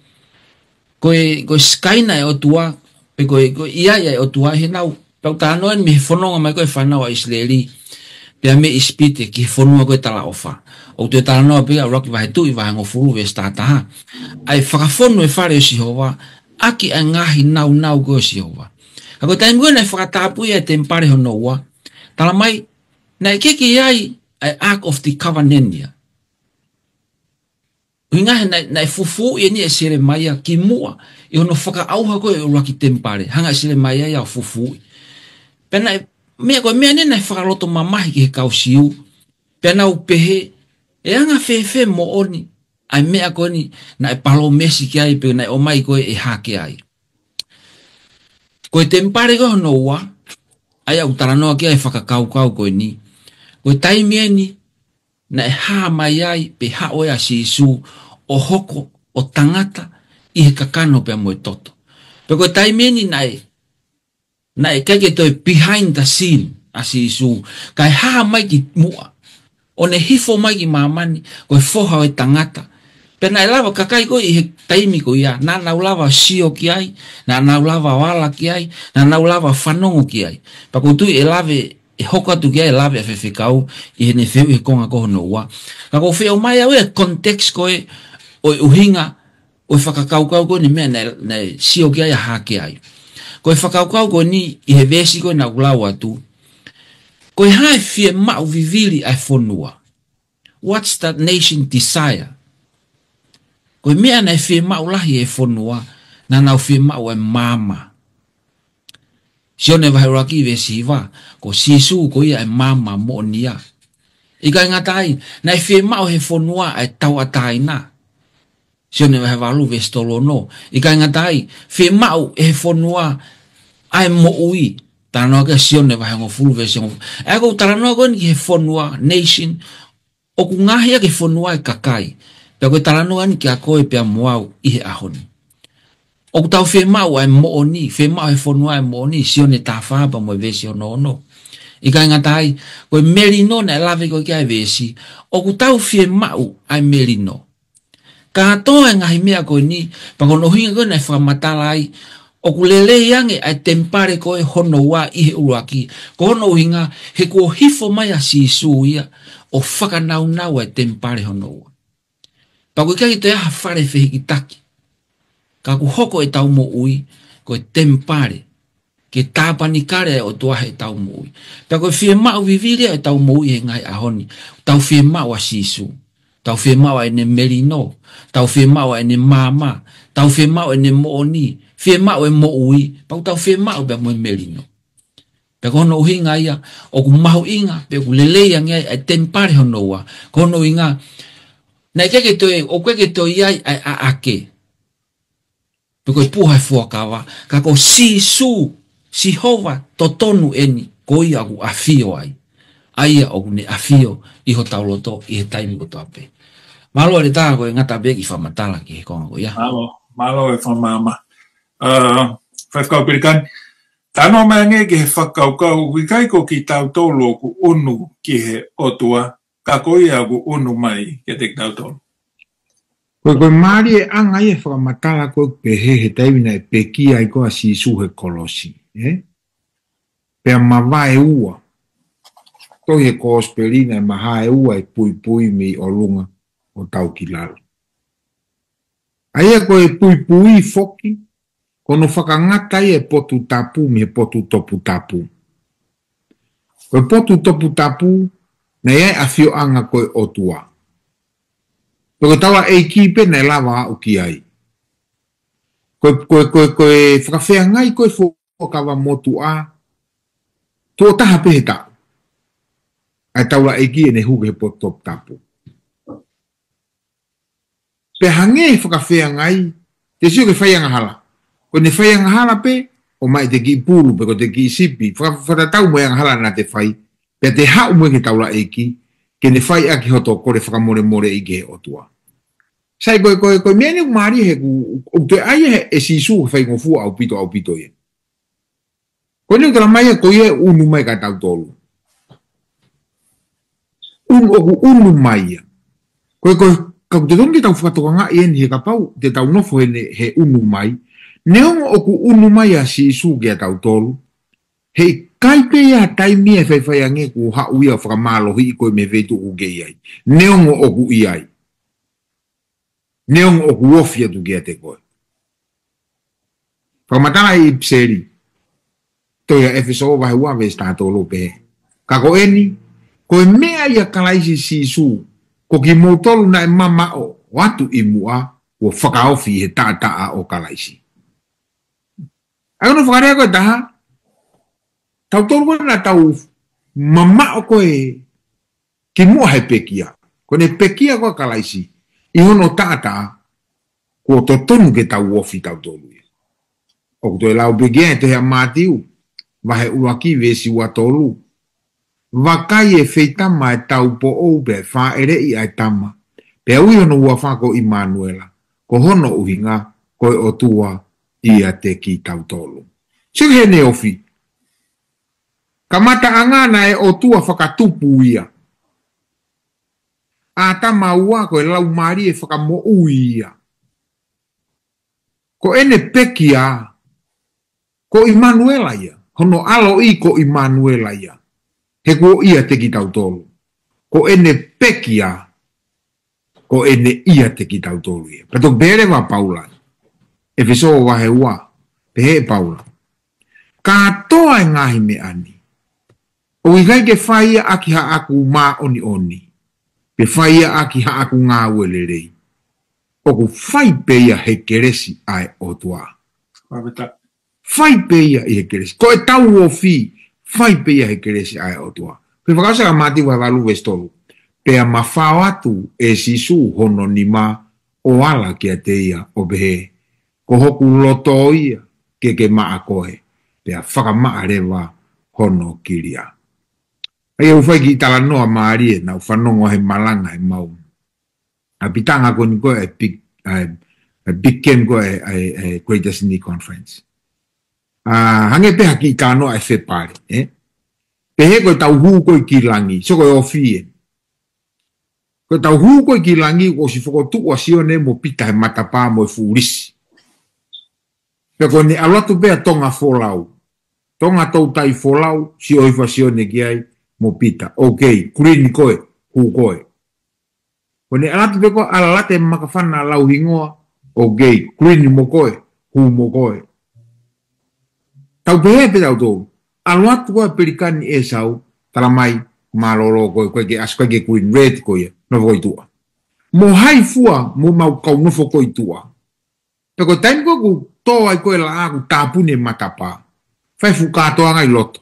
koe skaina e o tua, pe koe ia e o tua he nau, pau tānoen me he whanonga mai koe whanau a Israeli, pia me ispite ki he whanua koe tala ofa. O te tānoa pia ulaki wahe tui wahe ngofuru ve stataha. Ai whakawhonu e whare o Sihova, aki a ngahi nau koe o Sihova. A koe taimikoe na e whakatapu ia e tempare hono ua, tala mai, na e keke iai ai Ark of the Covenant ia. Uingahe na e fufu ia ni e sere maia ki mua, i hono whakaauha koe o laki tempare, hanga e sere maia ia o fufu. Pena mea koe mea nena e whakaloto mamahi ki he kau siu, pena u pehe, e anga whewhe mo oni, ai mea koe ni na e palo mesi ki ai, pe na e omai koe e hake ai. Koe tempare koe hono ua, ai au taranoa ki ai whakakau koe ni, koe taimie ni, na e haa mai ai pe hao ea si isu o hoko o tangata i he kakano pe moe toto. Pe koe taimie ni na e kake toi behind the scene a si isu, kai haa mai ki mua, o ne hifo mai ki mamani, koe foha o e tangata. Pe na e lava kakai koe i he taimi ko ia, na nau lava sio ki ai, na nau lava wala ki ai, na nau lava whanongo ki ai. Pa koe tui e lave e hoko atu kia e lawe a whewhekau i hene wheu i konga koho no ua. Ka ko wheo mai au e context koe o e uhinga o whakakaukau ko ni mea nei sio kia ia hake ai. Ko e whakaukau ko ni i he vesi ko na ulau atu. Ko e hae fie mau viviri ai whonua. What's that nation desire? Ko e mea nei fie mau lahi e whonua na nau fie mau e mama. Sio ne vai raki vesi wa ko sisu ko ia e mama mo nia. Ika ngatai nei fie mau he whonua ai tau atai na. Sio ne vai valu vestolo no. Ika ngatai fie mau e whonua ai mo ui. Taranoa ke sio ne vai ngo fulu vesi ngo. Ego taranoa ko ni he whonua nation. O ku ngahia ke whonua e kakai. Pea koe taranoa ni ke a koe pea moau i he ahoni. O ku tau whe mau ai mo oni. Whe mau he whonua ai mo oni. Sio ne tā whāpa mo e vesi ono ono. Ika ngatai koe merino na e lawe koe kia e vesi. O ku tau whe mau ai merino. Ka atoa e ngahi mea koe ni. Pakono hinga koe na e whamatala ai. O ku lele yange ai tempare koe hono wā i he uruaki. Ko hono hinga he kua hifo mai a sisu ia. O whakanau nau ai tempare hono wā. Pako i kaki te aha whare whihiki taki. Ka ku hoko e tau mo ui. Ko e tempare. Ke tāpani kare o tuahe e tau mo ui. Pako e whie mau vivire e tau mo ui he ngai ahoni. Tau whie mau a sisu. Tau whie mau a ene merino. Tau whie mau a ene mama. Tau whie mau a ene mooni. Whie mau e mo ui. Pako tau whie mau bea mo e merino. Pako hono uhinga ia. O ku mahu inga. Pako lelea ngai ai tempare hono wa. Ko hono inga. Nei keke toi, o keke toi ai ai a ake. Peko i puhai fuakawa. Ka ko si su, si hova, to tonu eni, ko ia aku afio ai. Aia o ne afio, iho tauloto, i he taimi ko toape. Malo e tā koe ngata beki whamatala ki he konga ko ia. Malo e whamama. Whakau pirikan, tano mea nge ki he whakaukau, wikai ko ki tau tolo ku unu ki he otua, ka koe aku unu mai ke te tautolo. Koe maari e anga i e whakamatala koe pe he taimina e peki ai koa si su he kolosi. Pea mawa e ua. Toi he koospelina e maha e ua e pui pui mi o lunga o tau ki lalo. Aia koe pui pui foki, kono whakangata i e potu tapu mi he potu topu tapu. Koe potu topu tapu, na iai afio anga koe otua. Koe tawa e kipe na lawa o ki ai. Koe whakawhea ngai koe whakawa motu a. Tō taha pehe tau. Ai tawa e ki e ne huge he potu topu tapu. Pe hange whakawhea ngai, te sio ke whaianga hala. Koe ne whaianga hala pe, o mai te ki puru pe ko te ki sipi. Whakatau mo yanga hala na te whai. Pea te hau mwe ke taula eki, ke ne whai aki hoto kore whakamore more i ge otua. Sai koe mea ni kumari he ku, o te aia e sisu whai ngofua au pito ye. Koe ni utara mai koe e unu mai ka tau tolu. Unu mai. Koe kau te tongi tau whakatoka ngā ien he ka pau, te tau nofo he unu mai. Neongo oku unu mai a sisu ge tau tolu. Hei kaipe ia taimi e whaiwhai ange ku hau ia whakamalohi i koe me veitu u gei ai. Neongo oku iai. Neongo oku ofia tu gea te koe. Whakamatala i pseri. Toi a efeso vahe ua ve stato lope. Kako eni, koe mea ia kalaisi sisu. Ko ki motolu na e mama o watu i mua o whakaofi he taa o kalaisi. Akono whakarea koe taha. Tau tolu na tau mama o koe ki mua he pekia. Ko ne pekia koe kalaisi. I hono tata ko to tonu ke tau ofi tau tolu. O kuto e lau pekia e te hea mātiu. Vahe uaki vesi wa tolu. Wakai e feitama e tau po ou pe wha ere i ai tama. Pe ui hono ua whako i Manuela. Ko hono uhinga koe o tua ia te ki tau tolu. Sio he ne ofi. Kamata angana e o tua whakatupu ia. A tama ua koe lau mari e whakamo ui ia. Ko ene pekia. Ko i Manuela ia. Hono alo i ko i Manuela ia. He ko ia te ki tau tolu. Ko ene pekia. ko ene ia te ki tau tolu ia. Pato bere wa paula. E fiso wa he ua. Pe he paula. Ka toa e ngahi me ani. O ikai ke whaia aki ha aku ma oni oni. Pe whaia aki ha aku ngā uele rei. O ku whai peia he keresi ai o tua. Whai peia i he keresi. Ko e tau o fi. Whai peia he keresi ai o tua. Pe whakasa ka mati wa walu westolu. Pe a mawhao atu e sisu hono ni ma o ala ki a te ia o behe. Ko hoku loto ia ke maa koe. Pe a whakamaa rewa hono kiria. Ai au whai ki tala noa maarie na whanongo he malanga he mau. A pitanga ko ni koe a big game koe a Greater Sydney Conference. Hange peha ki ka noa e whepare. Pehe koe tau huu koe ki langi. So koe ofie. Koe tau huu koe ki langi o si whakotu a sione mo pita he matapa mo e fuurisi. Pe koe ni alatu pea tonga wholau. Tonga tau tai wholau si oiwa sione ki ai mo pita. Ok, kurini koe, huu koe. Koe ni alatu pea koe alalate makawhana lau hingoa. Ok, kurini mo koe, huu mo koe. Tau pehe pe tau tau. Alatu koe perikani e sau, tala mai malolo koe ke asko ke kurini red koe. Nofo koe tua. Mo hai fua, mo mau kau nofo koe tua. Peko taim koe ku toa ai koe la aku tāpune matapa. Fai fukatoa ngai loto.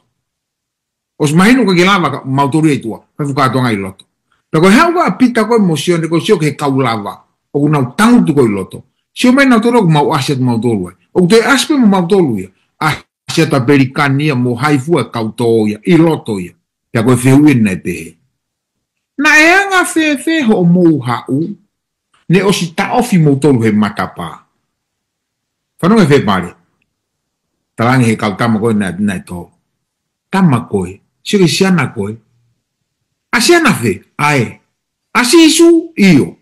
Os mahinu ka lava mauturu e tua. Fai fukatoa ngai loto. Peko hea koe apita koe mosione koe sio ke kau lava. O ku nau tangu tu koe loto. Sio mai nau toro ku mau asia tu mautolu ai. O ku te aspe mo mautolu ia. Asia ta perikania mo hai fua kau toa ia. I loto ia. Pea koe whiuin nei pehe. Na e anga whewhe ho mou hau, ne o si ta ofi mou tolu he matapa. Whanong e whepare. Talangi he kau tama koe nai tō. Tama koe, sio ke siana koe. A siana whe, ae. A si isu, iyo.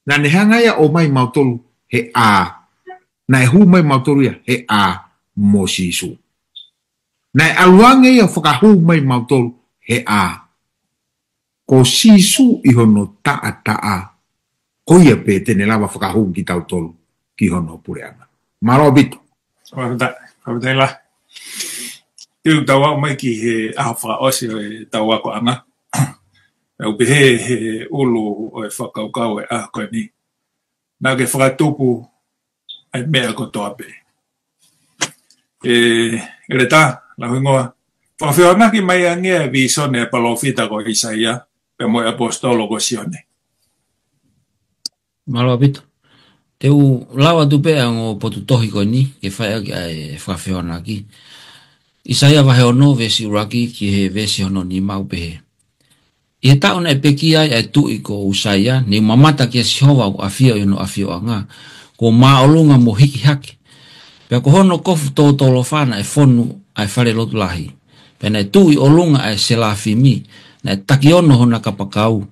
Na ne hanga ia o mai mau tolu he a. Na e hu mai mau tolu ia he a mo si isu. Na e aluange ia whakahu mai mau tolu he a. Ko sisu i hono taa. Ko ia pe tene lava whakahu ki tau tolu ki hono pureanga. Maro bito. Whabitela. Tiu tawa mai ki he awha osi e tawa ko anga. Au pehe he ulu o e whakaukau e a koe ni. Nā ke whakatupu ai mea ko toa pe. Ere tā, la hungoa. Whawhiona ki mai angia visone e palofita ko Isaia. Pe moi apostolo ko sione. Malo apito. Teu lawa tu pea ngo potu tohi ko ni, ke whaia ki ai whawhiona ki. Isaia wahe ono vesi uraki ki he vesi ono ni mau pehe. I he tauna e peki ai tu i ko Usaia, ni mamata ki a sihova ko awhia ino awhia o ngā, ko maolunga mo hiki haki. Pea ko hono kofu tō tolo whana e whonu ai whare lotu lahi. Pea nei tu i olunga ai selafi mi, na taki ono hona kapakau.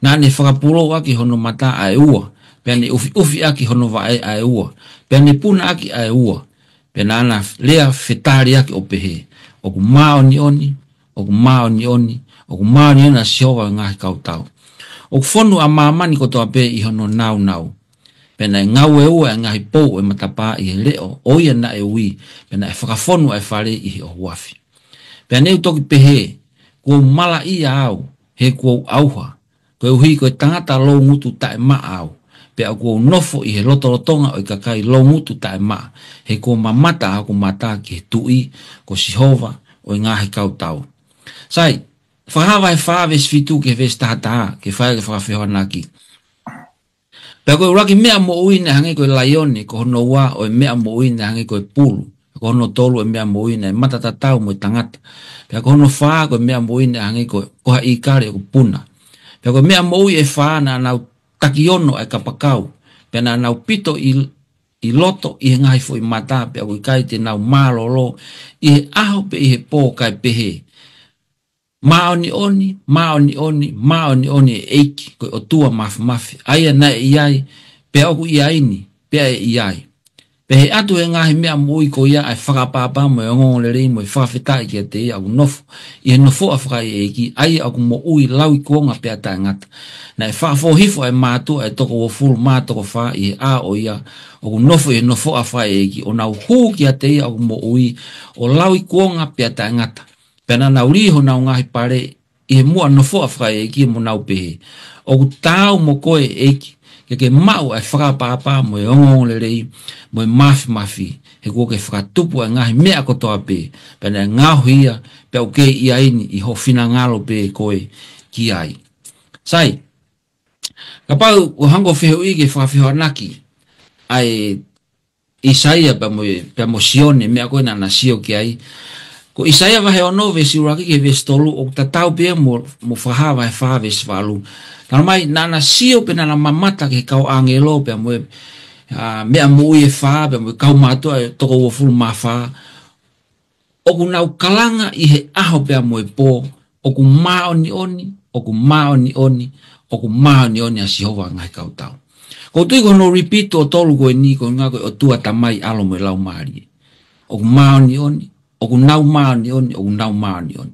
Na ne whakapulo aki hono mata ai ua. Pea ne ufi aki hono wae ai ua. Pea ne puna aki ai ua. Pea na ana lea whetari aki o pehe. O ku mao ni oni, o ku mao ni oni, o ku mao ni ona sihowa ngahi kautau. O ku whonu a maamani kotoa pe i hono nau nau. Pea na ngau e ua e ngahi pou e matapa i he leo. O ia na e ui. Pea na e whakawhonu ai whare i he o huafi. Pea ne utoki pehe. Ko mala ia au, he ko auha. Ko uhi ko tangata lo ngutu tae maa au. Pea ko nofo i he lotolotonga o i kakai lo ngutu tae maa. He ko mamata au ko mata ki he tui, ko sihova o i ngahe kautau. Sai, whakawa he whaves fitu ke ves tahataha, ke whae ke whakawhewa naki. Pea ko uraki mea mo uine hangi ko i laione, ko hono wa o i mea mo uine hangi ko i pulu. Ko hono tolu e mea mo uine, matatatau mo i tangata. Pea ko hono whaa ko mea mo ine hangi ko ha i kare ko puna. Pea ko mea mo e whaa na nau takiono e kapakau. Pea na nau pito i loto i he ngahi fo i mata. Pea ko i kai te nau malolo. I he aho pe i he pō kai pehe. Maoni oni e eiki ko o tua mafi. Aia na e iai. Pea oku i aini. Pea e iai. Pe atu e ngahi mea mui ko ia ai whakapapa mo e ngongo le rei mo e whakawhita i kia te au nofo. I he nofo a whakai e ki ai aku mo ui lau i kuonga pe ata ngata. Na e whakafo ai mātua e toko o fulu mātoko wha i he a o ia o nofo i he nofo a whai e ki o nau hū kia te ia aku mo ui o lau i kuonga pe ata ngata. Pena nau riho nau ngahi pare i he mua nofo a whakai e ki mo nau pehe. O tau mo koe e ki. Ke mau ai whakapapa mo e ongo le rei, mo e mafi, he kua ke whakatupu ai ngahi mea kotoa pe, pena ngāhu ia, pe au kei ia ini, i ho whina ngalo pe koe ki ai. Sai, ka pau o hango whihu i ke whakawhiho anaki, ai Isaia pe mo sione, mea koe na sio ki ai, ko Isaia wahe ono ve siuraki ke ve stolu, o tatau pe mo whahawa he whahawe swalu, Tana mai, nana sio pe nana mamata ke kau angelo pe mo mea mo e wha, pe mo kau matua e toko o fulu ma wha. Oku nau kalanga i he aho pe mo e po, oku mao ni oni, oku mao ni oni, oku mao ni oni a Sihova ngai kau tau. Ko tui ko no repeat o tolu koe ni, ko ngā koe o tua tamai alo mo e lau maari. Oku mao ni oni, oku nau mao ni oni, oku nau mao ni oni.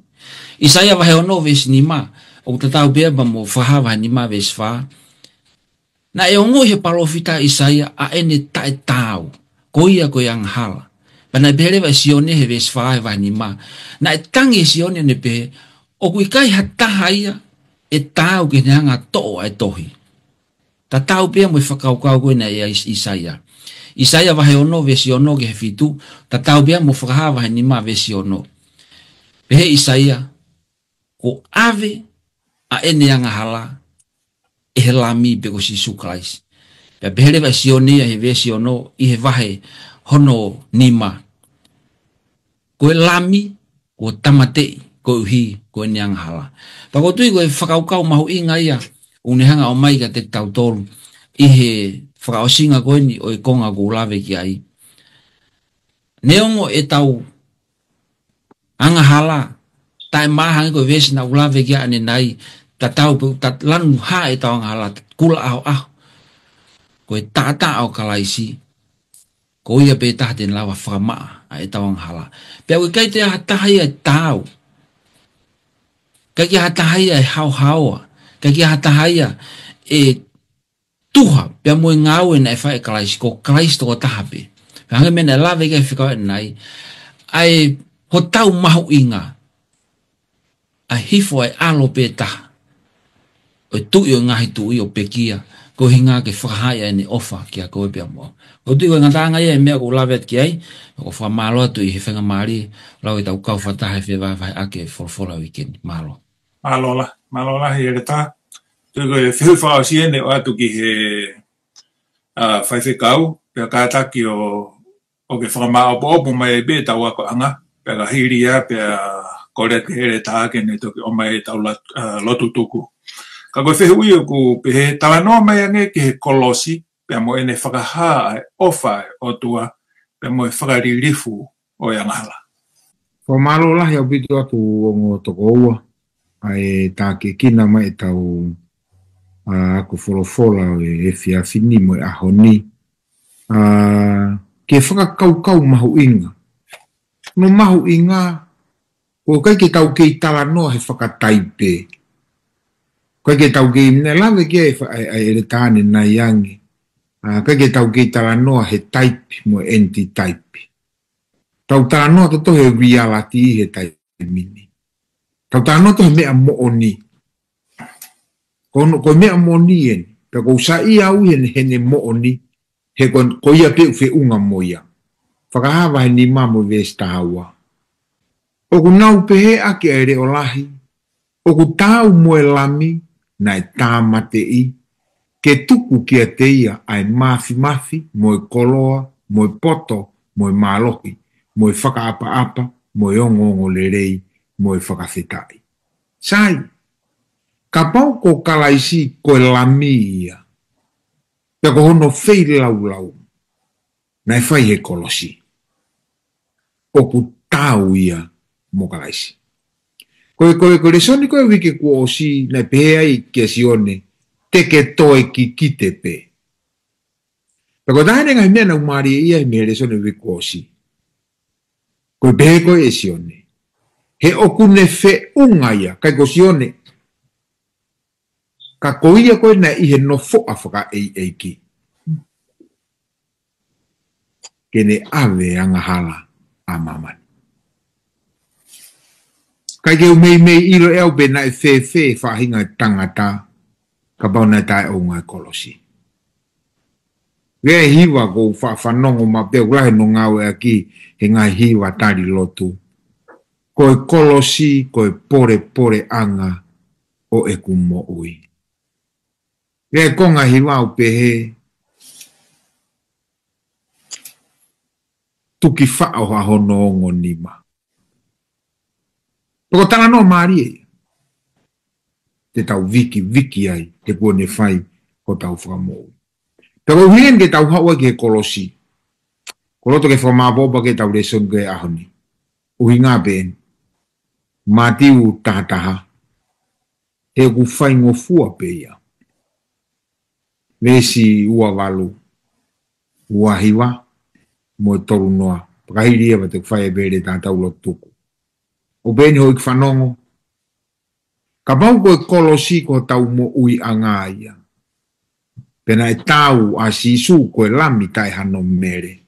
Isaia wahe ono vesi ni maa, o tatau bea ba mo whahawa ni ma ves wha. Na e ongo he palofita Isaia a ene tae tau, ko ia ko yang hala. Pana behere wa sione he ves wha he ni ma. Na e tangi sione ne behe, o kui kai hataha ia, e tau ke neanga to'o ai tohi. Tatau bea mo whakaukau koe na ia Isaia. Isaia wahe ono vesi ono ke he fitu, tatau bea mo whahawa ni ma vesi ono. Behe Isaia, ko ave, a ene anga hala e he lami pe ko Sisu Christ. Pea behere wa sione he vesi ono i he wahe hono nima. Ko e lami, ko tamatei, ko uhi, ko ene anga hala. Pa ko tui ko e whakaukau mahu inga ia, unehanga o mai ka te tau tolu, i he whakaosinga koe ni o e konga ko lave ki ai. Neongo e tau anga hala, tae mahanga ko vesi na ulave ki ane nai, tatau tat lanu ha e tau hala kula aho ko e tata au kalaisi ko ia pe tahten lawa whakamaa a e tau hala pe au kai te hatahai e tau kai ki hatahai e hau kai ki hatahai e tuha pe mo ngau e na e whae kalaisi ko kalaisi toko tahape pe hange mena lave ki e whikau e nai ai ho tau mahu inga a hifo e alo pe taha o tui o ngahi tui o pekia, ko hinga ke whakahaya ni ofa ki a koe pia mo. Ko tui o ngatanga ia e mea ko lavet ki ai, ko whamalo atu i he whenga maari, lau i tau kau whatahe whewai ake wholwhola weekend, malo. Malola he reta. Tui ko e whiu whao siene o atu ki he whaiwhekau, pia kātaki o ke whakamao po opu mai e be tau ako anga, pia ka hiri ia, pia kore ke here tāke ne toki o mai tau lotu tuku. Ka koe whehui o ku pehe talanoa mai ange ki he kolosi, pia mo ene whakaha ofa o tua, pia mo e whakaririfu o iangahala. Ko malo lahi au bitu atu o ngō toko ua, ai tā ke kina mai tau ako wholofola o e whia whini mo e ahoni. Ke whakakaukau mahu inga. No mahu inga, ko kai ke tau kei talanoa he whakataipe. Kai ke tau kei mne lawe ke e re tāne nai angi. Kai ke tau kei talanoa he taipi mo anti-taipi. Tau talanoa to he reality he taipi mini. Tau talanoa to he mea mooni. Ko mea mooni en. Pe ko sa ia au hene mooni. He ko ia pe uwhe unga moia. Whakahawa he ni mamo vesta hawa. O ku nau pehe ake ere o lahi. O ku tau moe lami. Na e tāmate i, ke tuku kia te ia ai mafi, mo e koloa, mo e poto, mo e mālohi, mo e whakaapa-apa, mo e ongo le rei, mo e whakawhetai. Sai, ka pau ko kalaisi ko e lami ia, pe ko hono whei lau, na e whai he kolosi. O ku tau ia mo kalaisi. Ko le soni ko wiki ko osi na pea i ke sione te ke toe ki kite pe. Pero dahil nga himya na umari iya himya leso ni wikosi. Koe beko e sione. He okune fe ungaya kai ko sione. Ka koia koe na ihe no fo afaka eiki. Kene ave anga hala amaman. Kai ke mei ilo eo be na fe whahinga tangata ka bauna tae o ngai kolosi. Rea hiwa ko whanongo ma peo grahe no ngawe aki he ngai hiwa tari lotu. Koe kolosi, koe pore anga o e kumo ui. Rea konga hiwa o pehe tuki whao hahono ongo nima. Poko tanga no maari e. Te tau viki ai, te kuone whai ko tau whakamou. Pero hien ke tau hawa ke kolosi. Koloto ke whamaboba ke tau leson ke ahoni. Uhi ngā ben. Mātiu tahataha. He ku whai ngofua pe ia. Vesi ua walu. Ua hiwa. Moe toru noa. Pakahiri eva te whai e bere tātau lo tuku. O beni hoi ki whanongo. Ka mau koe kolosi ko tau mo ui anga ia. Pena e tau a sisu koe lami tai hano mere.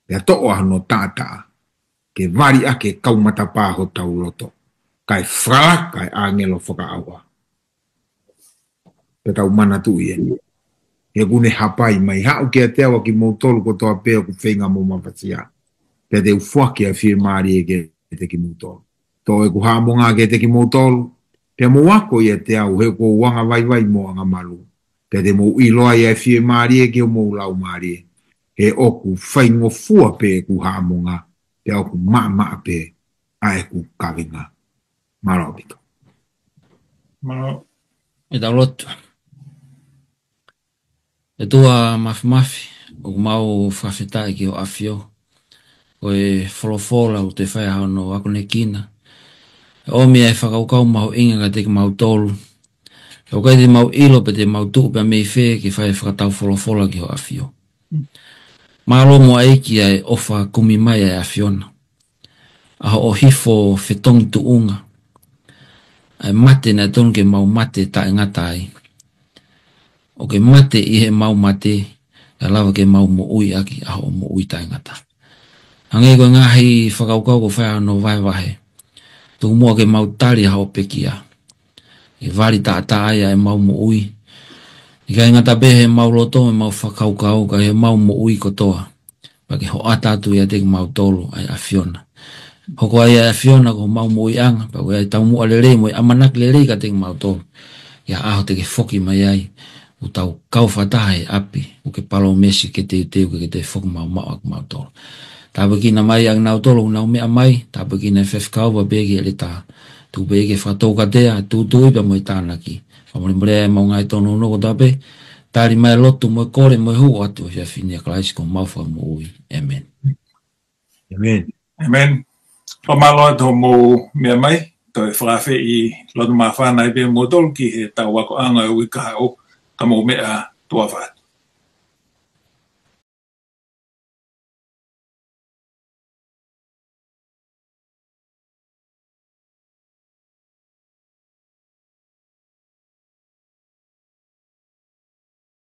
Pea to'o hano tata. Ke vari ake kaumata pāho tau loto. Kai whalaka e angelo whakaawa. Pe tau mana tu ien. He kune hapai mai hao ke ateawa ki mautolu ko toa peo ku whenga mo mapatia. Pea te ufuaki a whirmaari e ke te ki mautolu. Tō e ku hāmonga ke te ki mautolu. Pea mo wako i ateau he ko wanga vai mo anga malu. Pea te mo iloa i a whirmaari e ke o mo lau maari e. He oku whaingo fua pe ku hāmonga. Te oku maa pe a e ku kawinga. Maro pito. Maro. E tau lotu. E tua mafi. O mau whawhetai ki o awhio. O e wholofola o te whai hao no ako ne kina. E omi e whakaukau maho inga ka te ki mau tolu. E o kai te mau ilo pe te mau tuku pe mei whee ki whai whakatau wholofola ki o awhio. Maro mo eiki ai ofa kumi mai ai awhiona. Aho o hifo whetong tu unga. Ai mate na tonu ke mau mate tae ngata ai. O ke mate i he mau mate. E lawa ke mau mo ui aki aho o mo ui tae ngata. Angai koe ngahi whakaukau ko whai no vai wahe. Tu mua ke mau tari hao pekia. I vari ta ai ai mau mo ui. I kai ngata be he mau loto me mau whakaukau ka he mau mo ui kotoa. Pake ho atatu ia te mau tolo ai awhiona. Hoko ai awhiona ko mau mo ui anga. Pake ai tau mua lere mo i amanak lere ka te mau tolo. Ia aho te ke foki mai ai. U tau kau whatahe api. U ke palo mesi ke te ke te foki mau ak mau tolo. Tāpa ki na mai ang nau tolo nau mea mai. Tāpa ki na whewhkau wa begi ele tā. Tu begi whatauka tea. Tu ipa mo i tāna ki. Whamore mau ngai tono noko tape. Tāri mai lotu mo kore mo hu atu. Hia whinia klaisi ko mauwha mo ui. Amen. Amen. Amen. Pamalo to mo mea mai. To e whawhe i lotu mawhanai pe mo tolu ki he tau wako anga ui ka hao. Ka mo mea tua whāt.